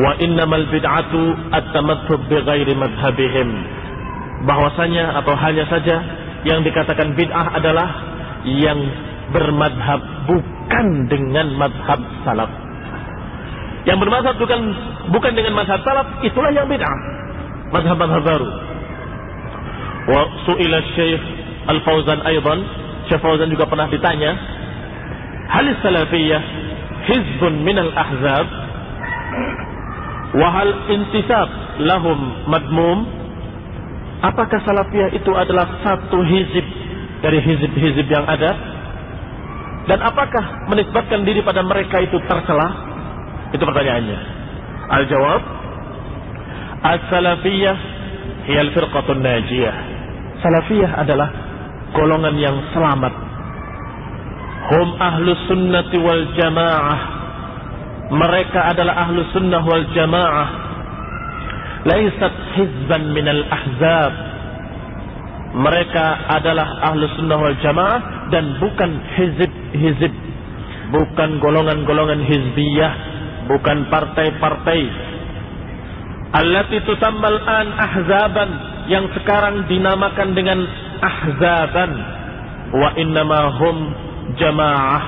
Wa innamal bid'atu at-tamadhhab bighairi madhhabihim. Bahwasanya atau hanya saja yang dikatakan bid'ah adalah yang bermadhab bukan dengan madhab salaf. Yang bermadhab bukan dengan madhab salaf, itulah yang bid'ah, madhab-madhab baru. Wa su'ila Syekh Al-Fauzan aydan, Syekh Fauzan juga pernah ditanya, hal salafiyah hizbun minal ahzab wa hal intisab lahum madmum? Apakah salafiyah itu adalah satu hizib dari hizib-hizib yang ada? Dan apakah menisbatkan diri pada mereka itu tercela? Itu pertanyaannya. Al-jawab, as-salafiyah hiya al-firqatun najiyah. Salafiyah adalah golongan yang selamat. Hum ahlus sunnati wal jamaah. Mereka adalah ahlus sunnah wal jamaah. Laisat hizban minal ahzab. Mereka adalah ahlus sunnah wal jamaah dan bukan hizib-hizib, bukan golongan-golongan hizbiyah, bukan partai-partai. Allati tusammal an ahzaban, yang sekarang dinamakan dengan ahzaban. Wa innama hum jamaah.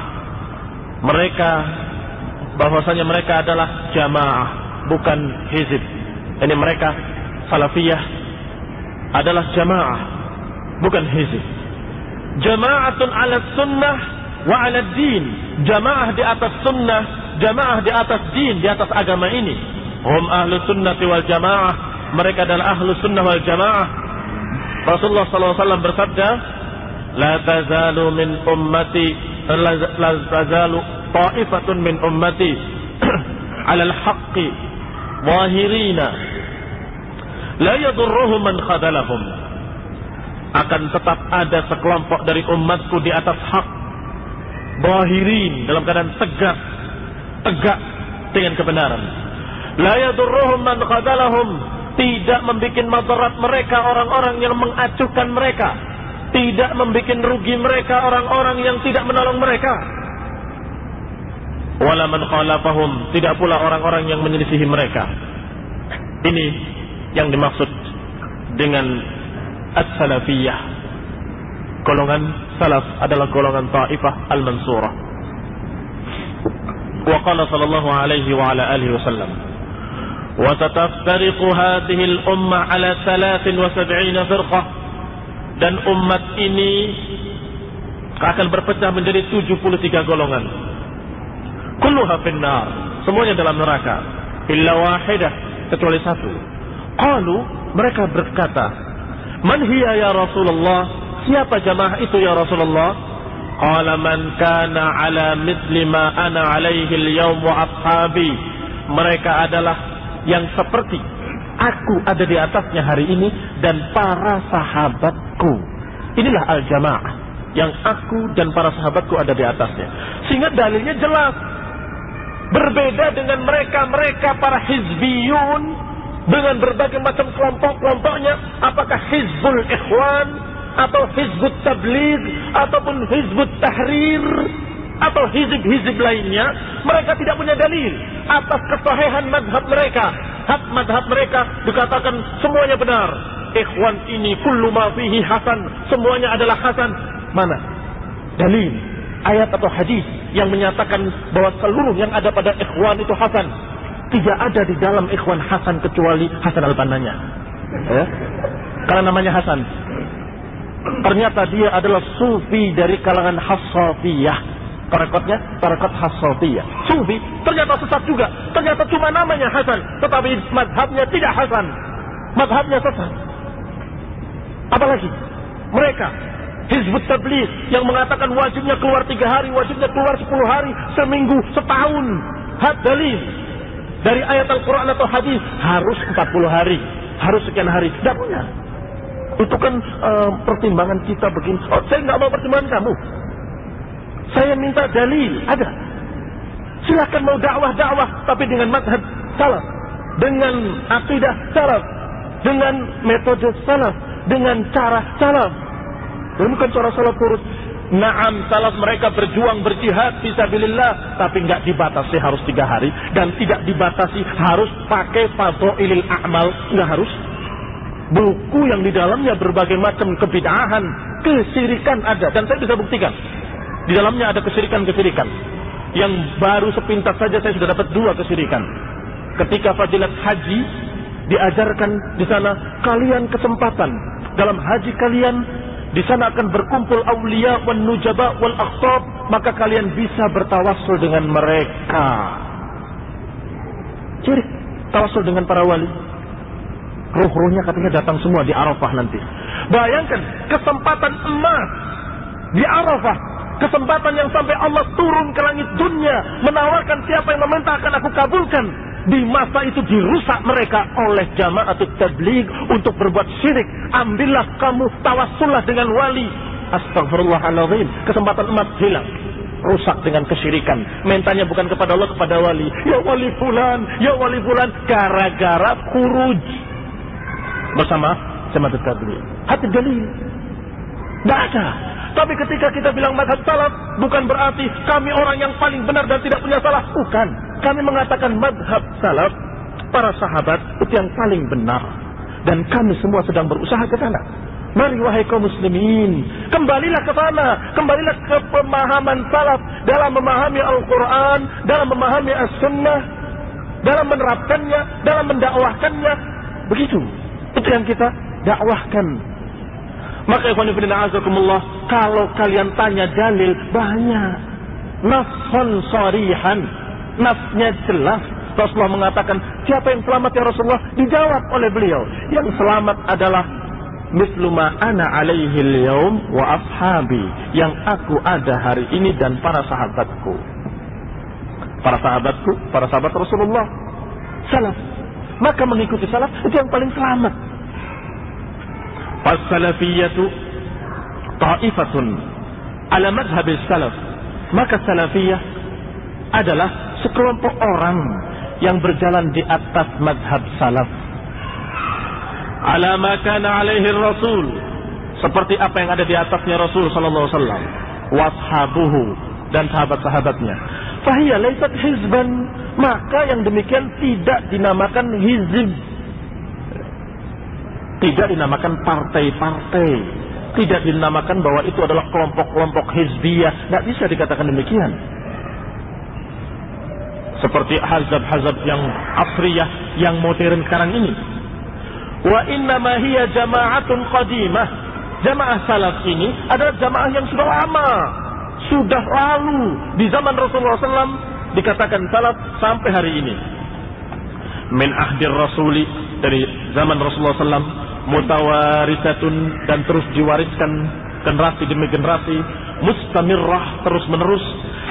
Mereka, bahwasanya mereka adalah jamaah, bukan hizib. Ini mereka salafiyah adalah jamaah, bukan hizib. Jama'atun ala sunnah wa ala din. Jamaah di atas sunnah, jamaah di atas din, di atas agama ini. Hum ahlu sunnati wal jamaah. Mereka adalah ahlu sunnah wal jamaah. Rasulullah SAW bersabda, La tazalu min ummati, la tazalu ta'ifatun min ummati ala al-haqqi zahirina la yadurruhum man khadalahum. Akan tetap ada sekelompok dari umatku di atas hak, zahirin, dalam keadaan tegak dengan kebenaran. La yadurruhum man khadalahum, tidak membuat madarat mereka orang-orang yang mengacuhkan mereka, tidak membuat rugi mereka orang-orang yang tidak menolong mereka. Wala man khalafahum, tidak pula orang-orang yang menyelisihi mereka. Ini yang dimaksud dengan as-salafiyah. Golongan salaf adalah golongan ta'ifah al-mansurah. Wa qala sallallahu alaihi wa ala alihi wasallam, wa tataftariqu hadhihi al-ummah ala 73 firqah. Dan umat ini akan berpecah menjadi 73 golongan. Kulluha finnar, semuanya dalam neraka, illa wahidah, kecuali satu. Qalu, mereka berkata, man hiya ya Rasulullah, siapa jamaah itu ya Rasulullah? Qala man kana ala mithli ma ana alaihi al-yawm wa ashabi. Mereka adalah yang seperti aku ada di atasnya hari ini dan para sahabatku. Inilah al-jamaah, yang aku dan para sahabatku ada di atasnya. Sehingga dalilnya jelas. Berbeda dengan mereka para hizbiyun dengan berbagai macam kelompok-kelompoknya, apakah hizbul ikhwan atau hizbut tabligh ataupun hizbut tahrir atau hizib-hizib lainnya, mereka tidak punya dalil atas kesahihan madhab mereka. Hak madhab mereka dikatakan semuanya benar. Ikhwan ini kullu ma fihi hasan, semuanya adalah hasan. Mana dalil, ayat atau hadis yang menyatakan bahwa seluruh yang ada pada ikhwan itu hasan? Tidak ada di dalam ikhwan hasan kecuali Hasan al-Bannanya. Karena namanya Hasan. Ternyata dia adalah sufi dari kalangan Hassafiyah. Tarekatnya tarekat Hassatiyah. Sufi ternyata sesat juga. Ternyata cuma namanya Hasan, tetapi mazhabnya tidak Hasan. Mazhabnya sesat. Apalagi mereka Hizbut Tabligh yang mengatakan wajibnya keluar 3 hari, wajibnya keluar 10 hari, seminggu, setahun. Had dalil dari ayat Al-Quran atau hadis harus 40 hari, harus sekian hari. Tidak punya. Itu kan pertimbangan kita begini. Oh, saya nggak mau pertimbangan kamu. Saya minta dalil. Ada. Silakan mau dakwah, tapi dengan mazhab salaf, dengan akidah salaf, dengan metode salaf, dengan cara salaf. Ini bukan cara salaf kurus. Naam, salaf mereka berjuang berjihad fisabilillah, tapi nggak dibatasi harus 3 hari dan tidak dibatasi harus pakai fadhailil a'mal, nggak harus. Buku yang di dalamnya berbagai macam kebid'ahan, kesyirikan ada, dan saya bisa buktikan. Di dalamnya ada kesyirikan-kesyirikan. Yang baru sepintas saja saya sudah dapat 2 kesyirikan. Ketika fadilat haji diajarkan di sana, kalian kesempatan dalam haji kalian di sana akan berkumpul aulia wan nujaba wal aqtab, maka kalian bisa bertawassul dengan mereka. Ciri tawassul dengan para wali. Ruh-ruhnya katanya datang semua di Arafah nanti. Bayangkan kesempatan emas di Arafah, kesempatan yang sampai Allah turun ke langit dunia menawarkan siapa yang meminta akan aku kabulkan. Di masa itu dirusak mereka oleh Jama'atut Tabligh untuk berbuat syirik. Ambillah kamu, tawassullah dengan wali. Astagfirullahaladzim. Kesempatan emas hilang, rusak dengan kesyirikan. Mintanya bukan kepada Allah, kepada wali. Ya wali fulan, ya wali fulan. Gara-gara khuruj bersama Jama'atut Tabligh. Hati dalil tidak ada. Tapi ketika kita bilang mazhab salaf, bukan berarti kami orang yang paling benar dan tidak punya salah. Bukan. Kami mengatakan mazhab salaf, para sahabat itu yang paling benar. Dan kami semua sedang berusaha ke sana. Mari wahai kaum muslimin, kembalilah ke sana. Kembalilah ke pemahaman salaf dalam memahami Al-Quran, dalam memahami As-Sunnah, dalam menerapkannya, dalam mendakwahkannya. Begitu. Itu yang kita dakwahkan. Maka ikhwan fillah azakumullah, kalau kalian tanya dalil banyak. Nafsun sarihan, nafsnya jelas. Rasulullah mengatakan, siapa yang selamat ya Rasulullah? Dijawab oleh beliau, yang selamat adalah mislu ma ana alaihi al-yaum wa ashabi, yang aku ada hari ini dan para sahabatku. Para sahabatku, para sahabat Rasulullah salaf. Maka mengikuti salaf itu yang paling selamat. As-salafiyatu ta'ifatun ala madhhab salaf. Maka salafiyah adalah sekelompok orang yang berjalan di atas madhab salaf. Ala ma kana alaihi rasul, seperti apa yang ada di atasnya Rasul sallallahu alaihi wasallam, washabuhu, dan sahabat-sahabatnya. Fahiya laysat hizban, maka yang demikian tidak dinamakan hizb. Tidak dinamakan partai-partai, tidak dinamakan bahwa itu adalah kelompok-kelompok hizbiyah. Tidak bisa dikatakan demikian. Seperti hazab-hazab yang asriyah, yang modern sekarang ini. Wa innama hiya jama'atun qadimah. Jamaah salaf ini adalah jamaah yang sudah lama, sudah lalu. Di zaman Rasulullah SAW dikatakan salaf sampai hari ini. Min ahdir rasuli, dari zaman Rasulullah SAW, mutawarisatun, dan terus diwariskan generasi demi generasi, mustamirrah, terus menerus,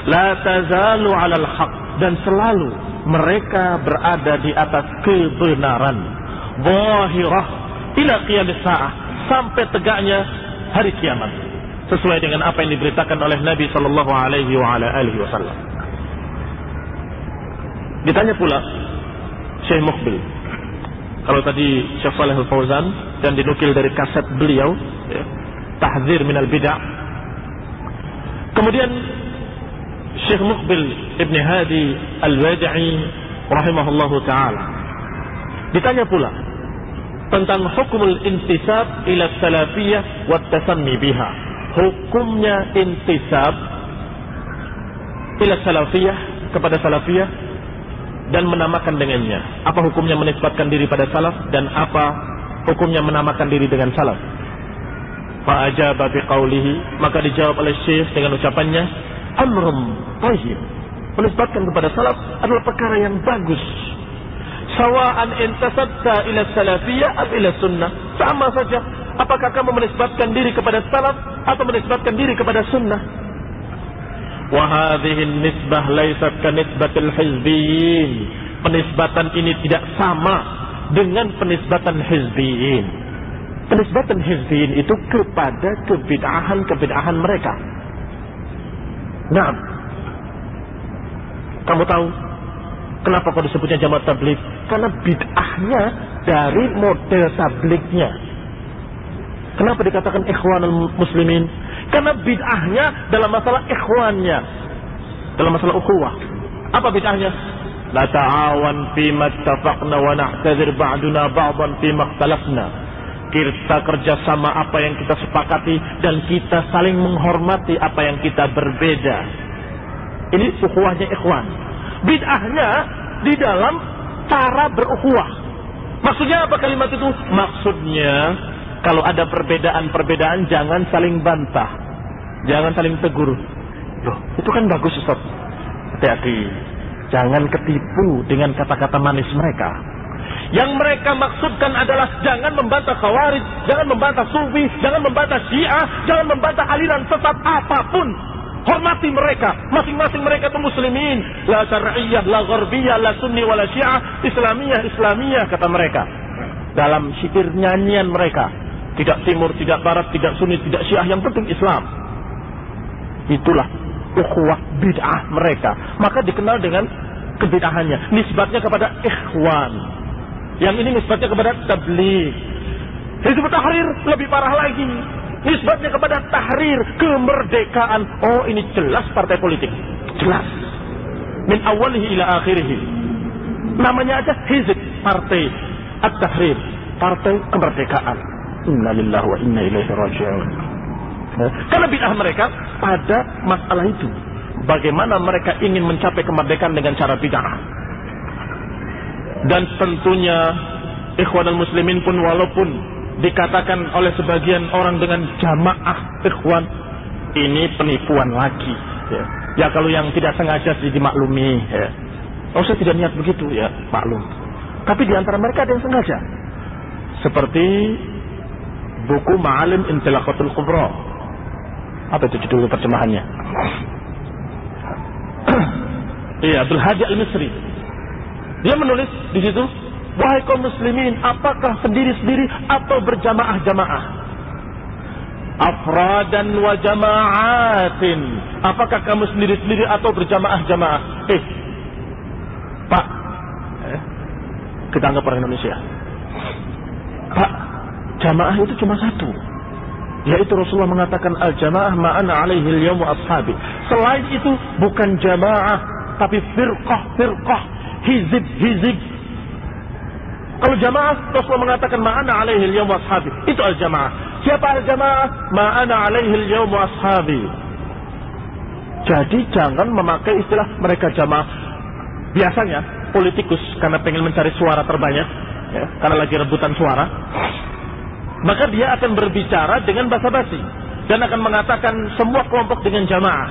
la tazalu alal haq, dan selalu mereka berada di atas kebenaran, zahirah ila qiyamis sa'ah, sampai tegaknya hari kiamat, sesuai dengan apa yang diberitakan oleh Nabi sallallahu alaihi wasallam. Ditanya pula Syekh Muqbil, kalau tadi Syekh Shalih Al-Fauzan dan dinukil dari kaset beliau, ya, Tahdzir minal bid'ah. Kemudian Syekh Muqbil Ibn Hadi Al-Wadi'i rahimahullahu ta'ala ditanya pula tentang hukumul intisab ila salafiyah wa tasammi biha. Hukumnya intisab ila salafiyah, kepada salafiyah, dan menamakan dengannya. Apa hukumnya menisbatkan diri pada salaf, dan apa hukumnya menamakan diri dengan salaf? Fa'ajaba biqaulihi, maka dijawab oleh Syekh dengan ucapannya, amrun thayyib. Menisbatkan kepada salaf adalah perkara yang bagus. Sawa'an intasabta ila salafiyah atau ila sunnah. Sama saja. Apakah kamu menisbatkan diri kepada salaf atau menisbatkan diri kepada sunnah? Wa hadhihi an-nisbah laysat ka nisbatil hizbiyyin. Penisbatan ini tidak sama dengan penisbatan hizbiyyin. Penisbatan hizbiyyin itu kepada kebid'ahan mereka. Nah, kamu tahu kenapa kok disebutnya jamaah tabligh? Karena bid'ahnya dari model tablighnya. Kenapa dikatakan ikhwanul muslimin? Karena bid'ahnya dalam masalah ikhwannya, dalam masalah ukhuwah. Apa bid'ahnya? La ta'awan fima ittafaqna wa na'tadzir ba'duna ba'dan fima ikhtalafna. Kita kerjasama apa yang kita sepakati dan kita saling menghormati apa yang kita berbeda. Ini ukhuwahnya ikhwan. Bid'ahnya di dalam cara berukhuwah. Maksudnya apa kalimat itu? Maksudnya kalau ada perbedaan-perbedaan jangan saling bantah, jangan saling tegur. Loh, itu kan bagus Ustaz. Hati-hati, jangan ketipu dengan kata-kata manis mereka. Yang mereka maksudkan adalah jangan membantah Khawarij, jangan membantah Sufi, jangan membantah Syiah, jangan membantah aliran sesat apapun. Hormati mereka, masing-masing mereka itu muslimin. La syar'iyyah, la gharbiyah, la sunni, wala syiah, islamiyah kata mereka. Dalam syair nyanyian mereka, tidak timur, tidak barat, tidak sunni, tidak syiah, yang penting Islam. Itulah ukhuwah bid'ah mereka. Maka dikenal dengan kebid'ahannya. Nisbatnya kepada ikhwan. Yang ini nisbatnya kepada tabligh. Hizbut Tahrir lebih parah lagi. Nisbatnya kepada tahrir, kemerdekaan. Oh, ini jelas partai politik. Jelas. Min awalihi ila akhirihi. Namanya aja hizb, partai at-tahrir, partai kemerdekaan. Inna lillahi wa inna ilaihi raji'un. Karena bid'ah mereka pada masalah itu. Bagaimana mereka ingin mencapai kemerdekaan dengan cara bid'ah. Dan tentunya ikhwanul muslimin pun walaupun dikatakan oleh sebagian orang dengan jamaah ikhwan, ini penipuan lagi. Ya kalau yang tidak sengaja dimaklumi. Ya. Oh, saya tidak niat begitu, ya maklum. Tapi di antara mereka ada yang sengaja. Seperti buku Ma'alim Intilaqatul Kubra. Apa itu judul terjemahannya? Iya, Abdul Hadi Al-Misri. Dia menulis di situ, wahai kaum muslimin, apakah sendiri-sendiri atau berjamaah-jamaah? Afradan wa jama'atin. Apakah kamu sendiri-sendiri atau berjamaah-jamaah? Pak, kita anggap orang Indonesia. Pak, jamaah itu cuma satu, yaitu Rasulullah mengatakan al-jamaah ma'ana alaihi al-yawm wa ashabi. Selain itu bukan jamaah, tapi firqah, hizib. Kalau jamaah, Rasulullah mengatakan ma'ana alaihi al-yawm wa ashabi. Itu al-jamaah. Siapa al-jamaah? Ma'ana alaihi al-yawm wa ashabi. Jadi jangan memakai istilah mereka jamaah. Biasanya politikus karena pengen mencari suara terbanyak, ya, karena lagi rebutan suara, maka dia akan berbicara dengan basa-basi dan akan mengatakan semua kelompok dengan jamaah.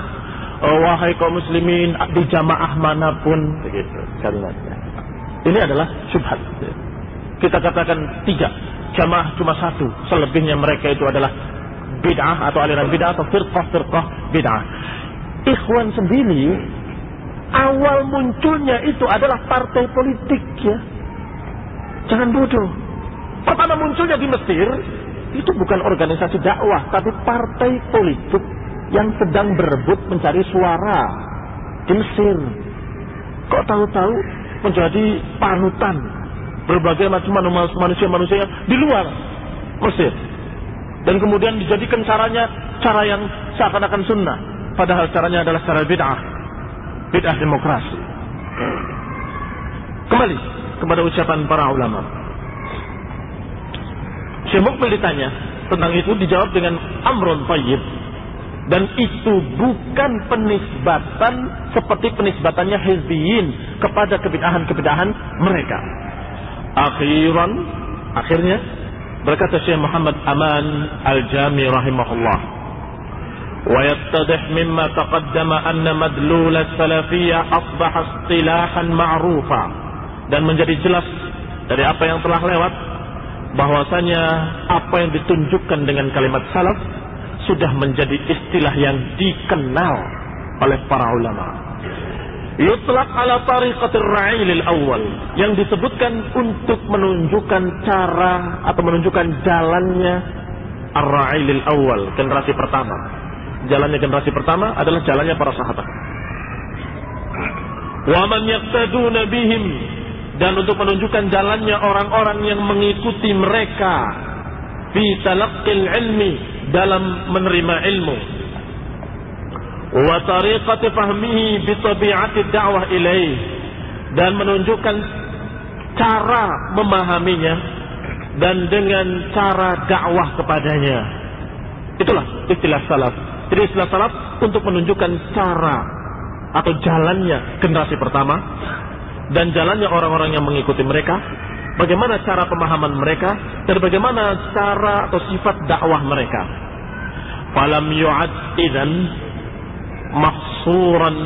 Oh, wahai kaum muslimin di jamaah manapun, begitu kalimatnya. Ini adalah syubhat. Kita katakan tidak, jamaah cuma satu, selebihnya mereka itu adalah bid'ah atau aliran bid'ah atau firqah bid'ah. Ikhwan sendiri awal munculnya itu adalah partai politik, ya. Jangan bodoh. Pertama munculnya di Mesir itu bukan organisasi dakwah, tapi partai politik yang sedang berebut mencari suara di Mesir. Kok tahu-tahu menjadi panutan berbagai macam manusia-manusia di luar Mesir. Dan kemudian dijadikan cara yang seakan-akan sunnah, padahal caranya adalah cara bid'ah demokrasi. Kembali kepada ucapan para ulama. Syekh Mukbil ditanya tentang itu, dijawab dengan amrun thayyib, dan itu bukan penisbatan seperti penisbatannya hizbiyin kepada kebid'ahan mereka. Akhirnya berkata Syekh Muhammad Aman Al-Jami rahimahullah, ويتضح مما تقدم أن مدلول السلفية أصبح اصطلاحا معروفا. Dan menjadi jelas dari apa yang telah lewat bahwasanya apa yang ditunjukkan dengan kalimat salaf sudah menjadi istilah yang dikenal oleh para ulama. Yutlaq ala tariqatir ra'ilil awal, yang disebutkan untuk menunjukkan cara atau menunjukkan jalannya ar-ra'ilil awal, generasi pertama. Jalannya generasi pertama adalah jalannya para sahabat. Wa man yaqtaduna bihim, dan untuk menunjukkan jalannya orang-orang yang mengikuti mereka fi talaqqil ilmi, dalam menerima ilmu, wa tariqati fahmihi bi tabi'ati da'wah ilaih, dan menunjukkan cara memahaminya dan dengan cara dakwah kepadanya. Itulah istilah salaf. Jadi istilah salaf untuk menunjukkan cara atau jalannya generasi pertama dan jalannya orang-orang yang mengikuti mereka, bagaimana cara pemahaman mereka dan bagaimana cara atau sifat dakwah mereka. Falam yu'ad idzan mahsuran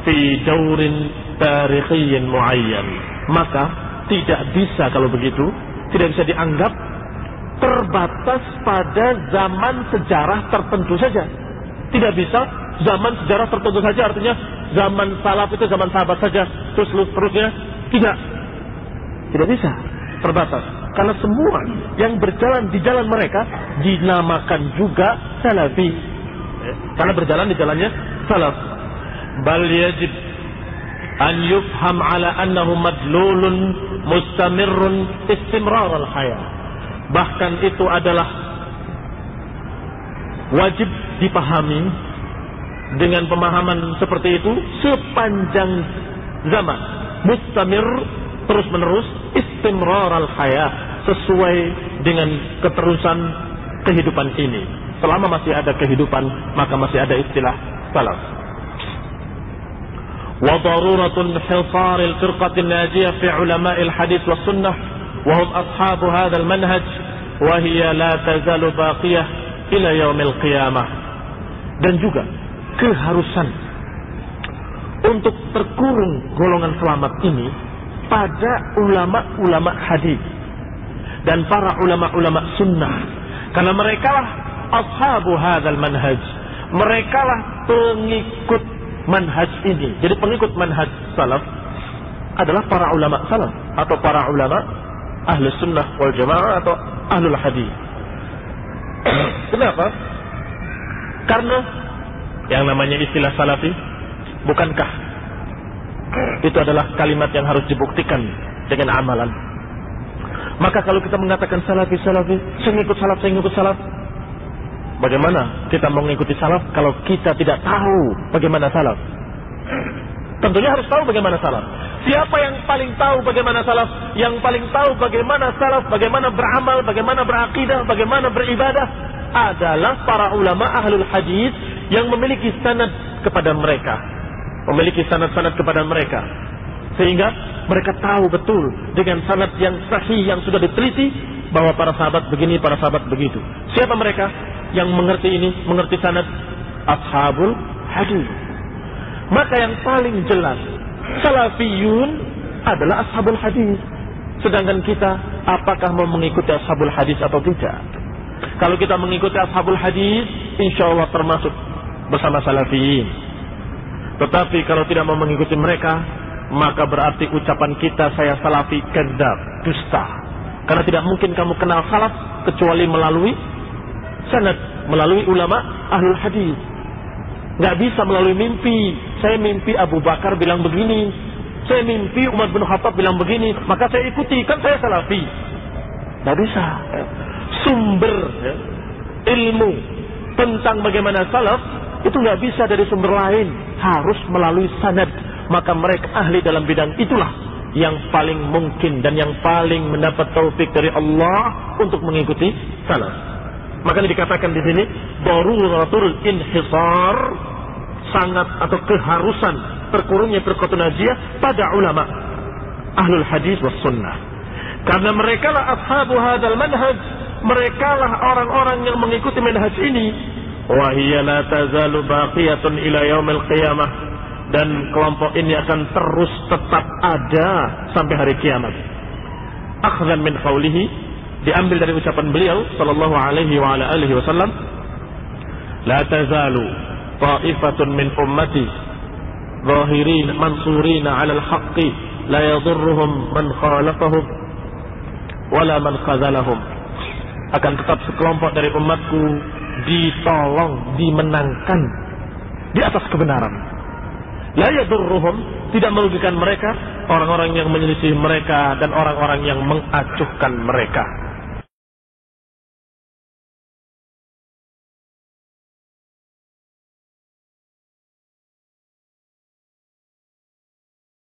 fi daurin tarikhiyin muayyan. Maka tidak bisa, kalau begitu tidak bisa dianggap terbatas pada zaman sejarah tertentu saja. Tidak bisa zaman sejarah tertentu saja, artinya zaman salaf itu zaman sahabat saja, terus seterusnya. Tidak bisa terbatas, karena semua yang berjalan di jalan mereka dinamakan juga salafi, karena berjalan di jalannya salaf. Bal yajib an yufham ala annahu madlulun mustamirrun istimrar al-hayah. Bahkan itu adalah wajib dipahami dengan pemahaman seperti itu sepanjang zaman. Mustamir, terus menerus, istimrar al-hayah, sesuai dengan keterusan kehidupan ini. Selama masih ada kehidupan, maka masih ada istilah salaf. Wa daruratul hisar al-firqah an-najiyah fi ulama al-hadits was sunnah wa hum ashabu hadzal manhaj wa hiya la tazalu baqiyah ila yaumil qiyamah. Dan juga keharusan untuk terkurung golongan selamat ini pada ulama-ulama hadis dan para ulama-ulama sunnah, karena merekalah ashabu hadzal manhaj, merekalah pengikut manhaj ini. Jadi pengikut manhaj salaf adalah para ulama salaf atau para ulama ahli sunnah wal jamaah atau ahlul hadis. Kenapa? Karena yang namanya istilah salafi, bukankah itu adalah kalimat yang harus dibuktikan dengan amalan? Maka kalau kita mengatakan salafi, saya ngikut salaf, bagaimana kita mau mengikuti salaf kalau kita tidak tahu bagaimana salaf? Tentunya harus tahu bagaimana salaf. Siapa yang paling tahu bagaimana salaf? Yang paling tahu bagaimana salaf, bagaimana beramal, bagaimana berakidah, bagaimana beribadah adalah para ulama ahlul hadis yang memiliki sanad kepada mereka, memiliki sanad-sanad kepada mereka, sehingga mereka tahu betul dengan sanad yang sahih yang sudah diteliti bahwa para sahabat begini, para sahabat begitu. Siapa mereka yang mengerti ini, mengerti sanad? Ashabul hadis. Maka yang paling jelas salafiyun adalah ashabul hadis. Sedangkan kita, apakah mau mengikuti ashabul hadis atau tidak? Kalau kita mengikuti ashabul hadis, insya Allah termasuk bersama salafiyin. Tetapi kalau tidak mau mengikuti mereka, maka berarti ucapan kita saya salafi kadzab, dusta. Karena tidak mungkin kamu kenal salaf kecuali melalui sanad, melalui ulama ahlul hadis. Nggak bisa melalui mimpi. Saya mimpi Abu Bakar bilang begini, saya mimpi Umar bin Khattab bilang begini, maka saya ikuti, kan saya salafi. Nggak bisa. Sumber ilmu tentang bagaimana salaf itu nggak bisa dari sumber lain, harus melalui sanad. Maka mereka ahli dalam bidang itulah yang paling mungkin dan yang paling mendapat taufik dari Allah untuk mengikuti salaf. Maka dikatakan di sini daruratul inhisar, sangat atau keharusan terkurungnya firqatun najiyah pada ulama ahlul hadis was sunnah. Karena merekalah ashabu hadzal manhaj, merekalah orang-orang yang mengikuti manhaj ini. wa hiya la tazalu baqiyatun ila yaumil qiyamah, dan kelompok ini akan terus tetap ada sampai hari kiamat. Akhzan min qawlihi, diambil dari ucapan beliau sallallahu alaihi wa ala alihi wasallam, la tazalu ta'ifatun min ummati zahirin mansurin 'ala al-haqqi la yadurruhum man khalafahum wala man khazalahum. Akan tetap sekelompok dari umatku ditolong, dimenangkan di atas kebenaran. La yadurruhum, tidak merugikan mereka orang-orang yang menyelisih mereka dan orang-orang yang mengacuhkan mereka.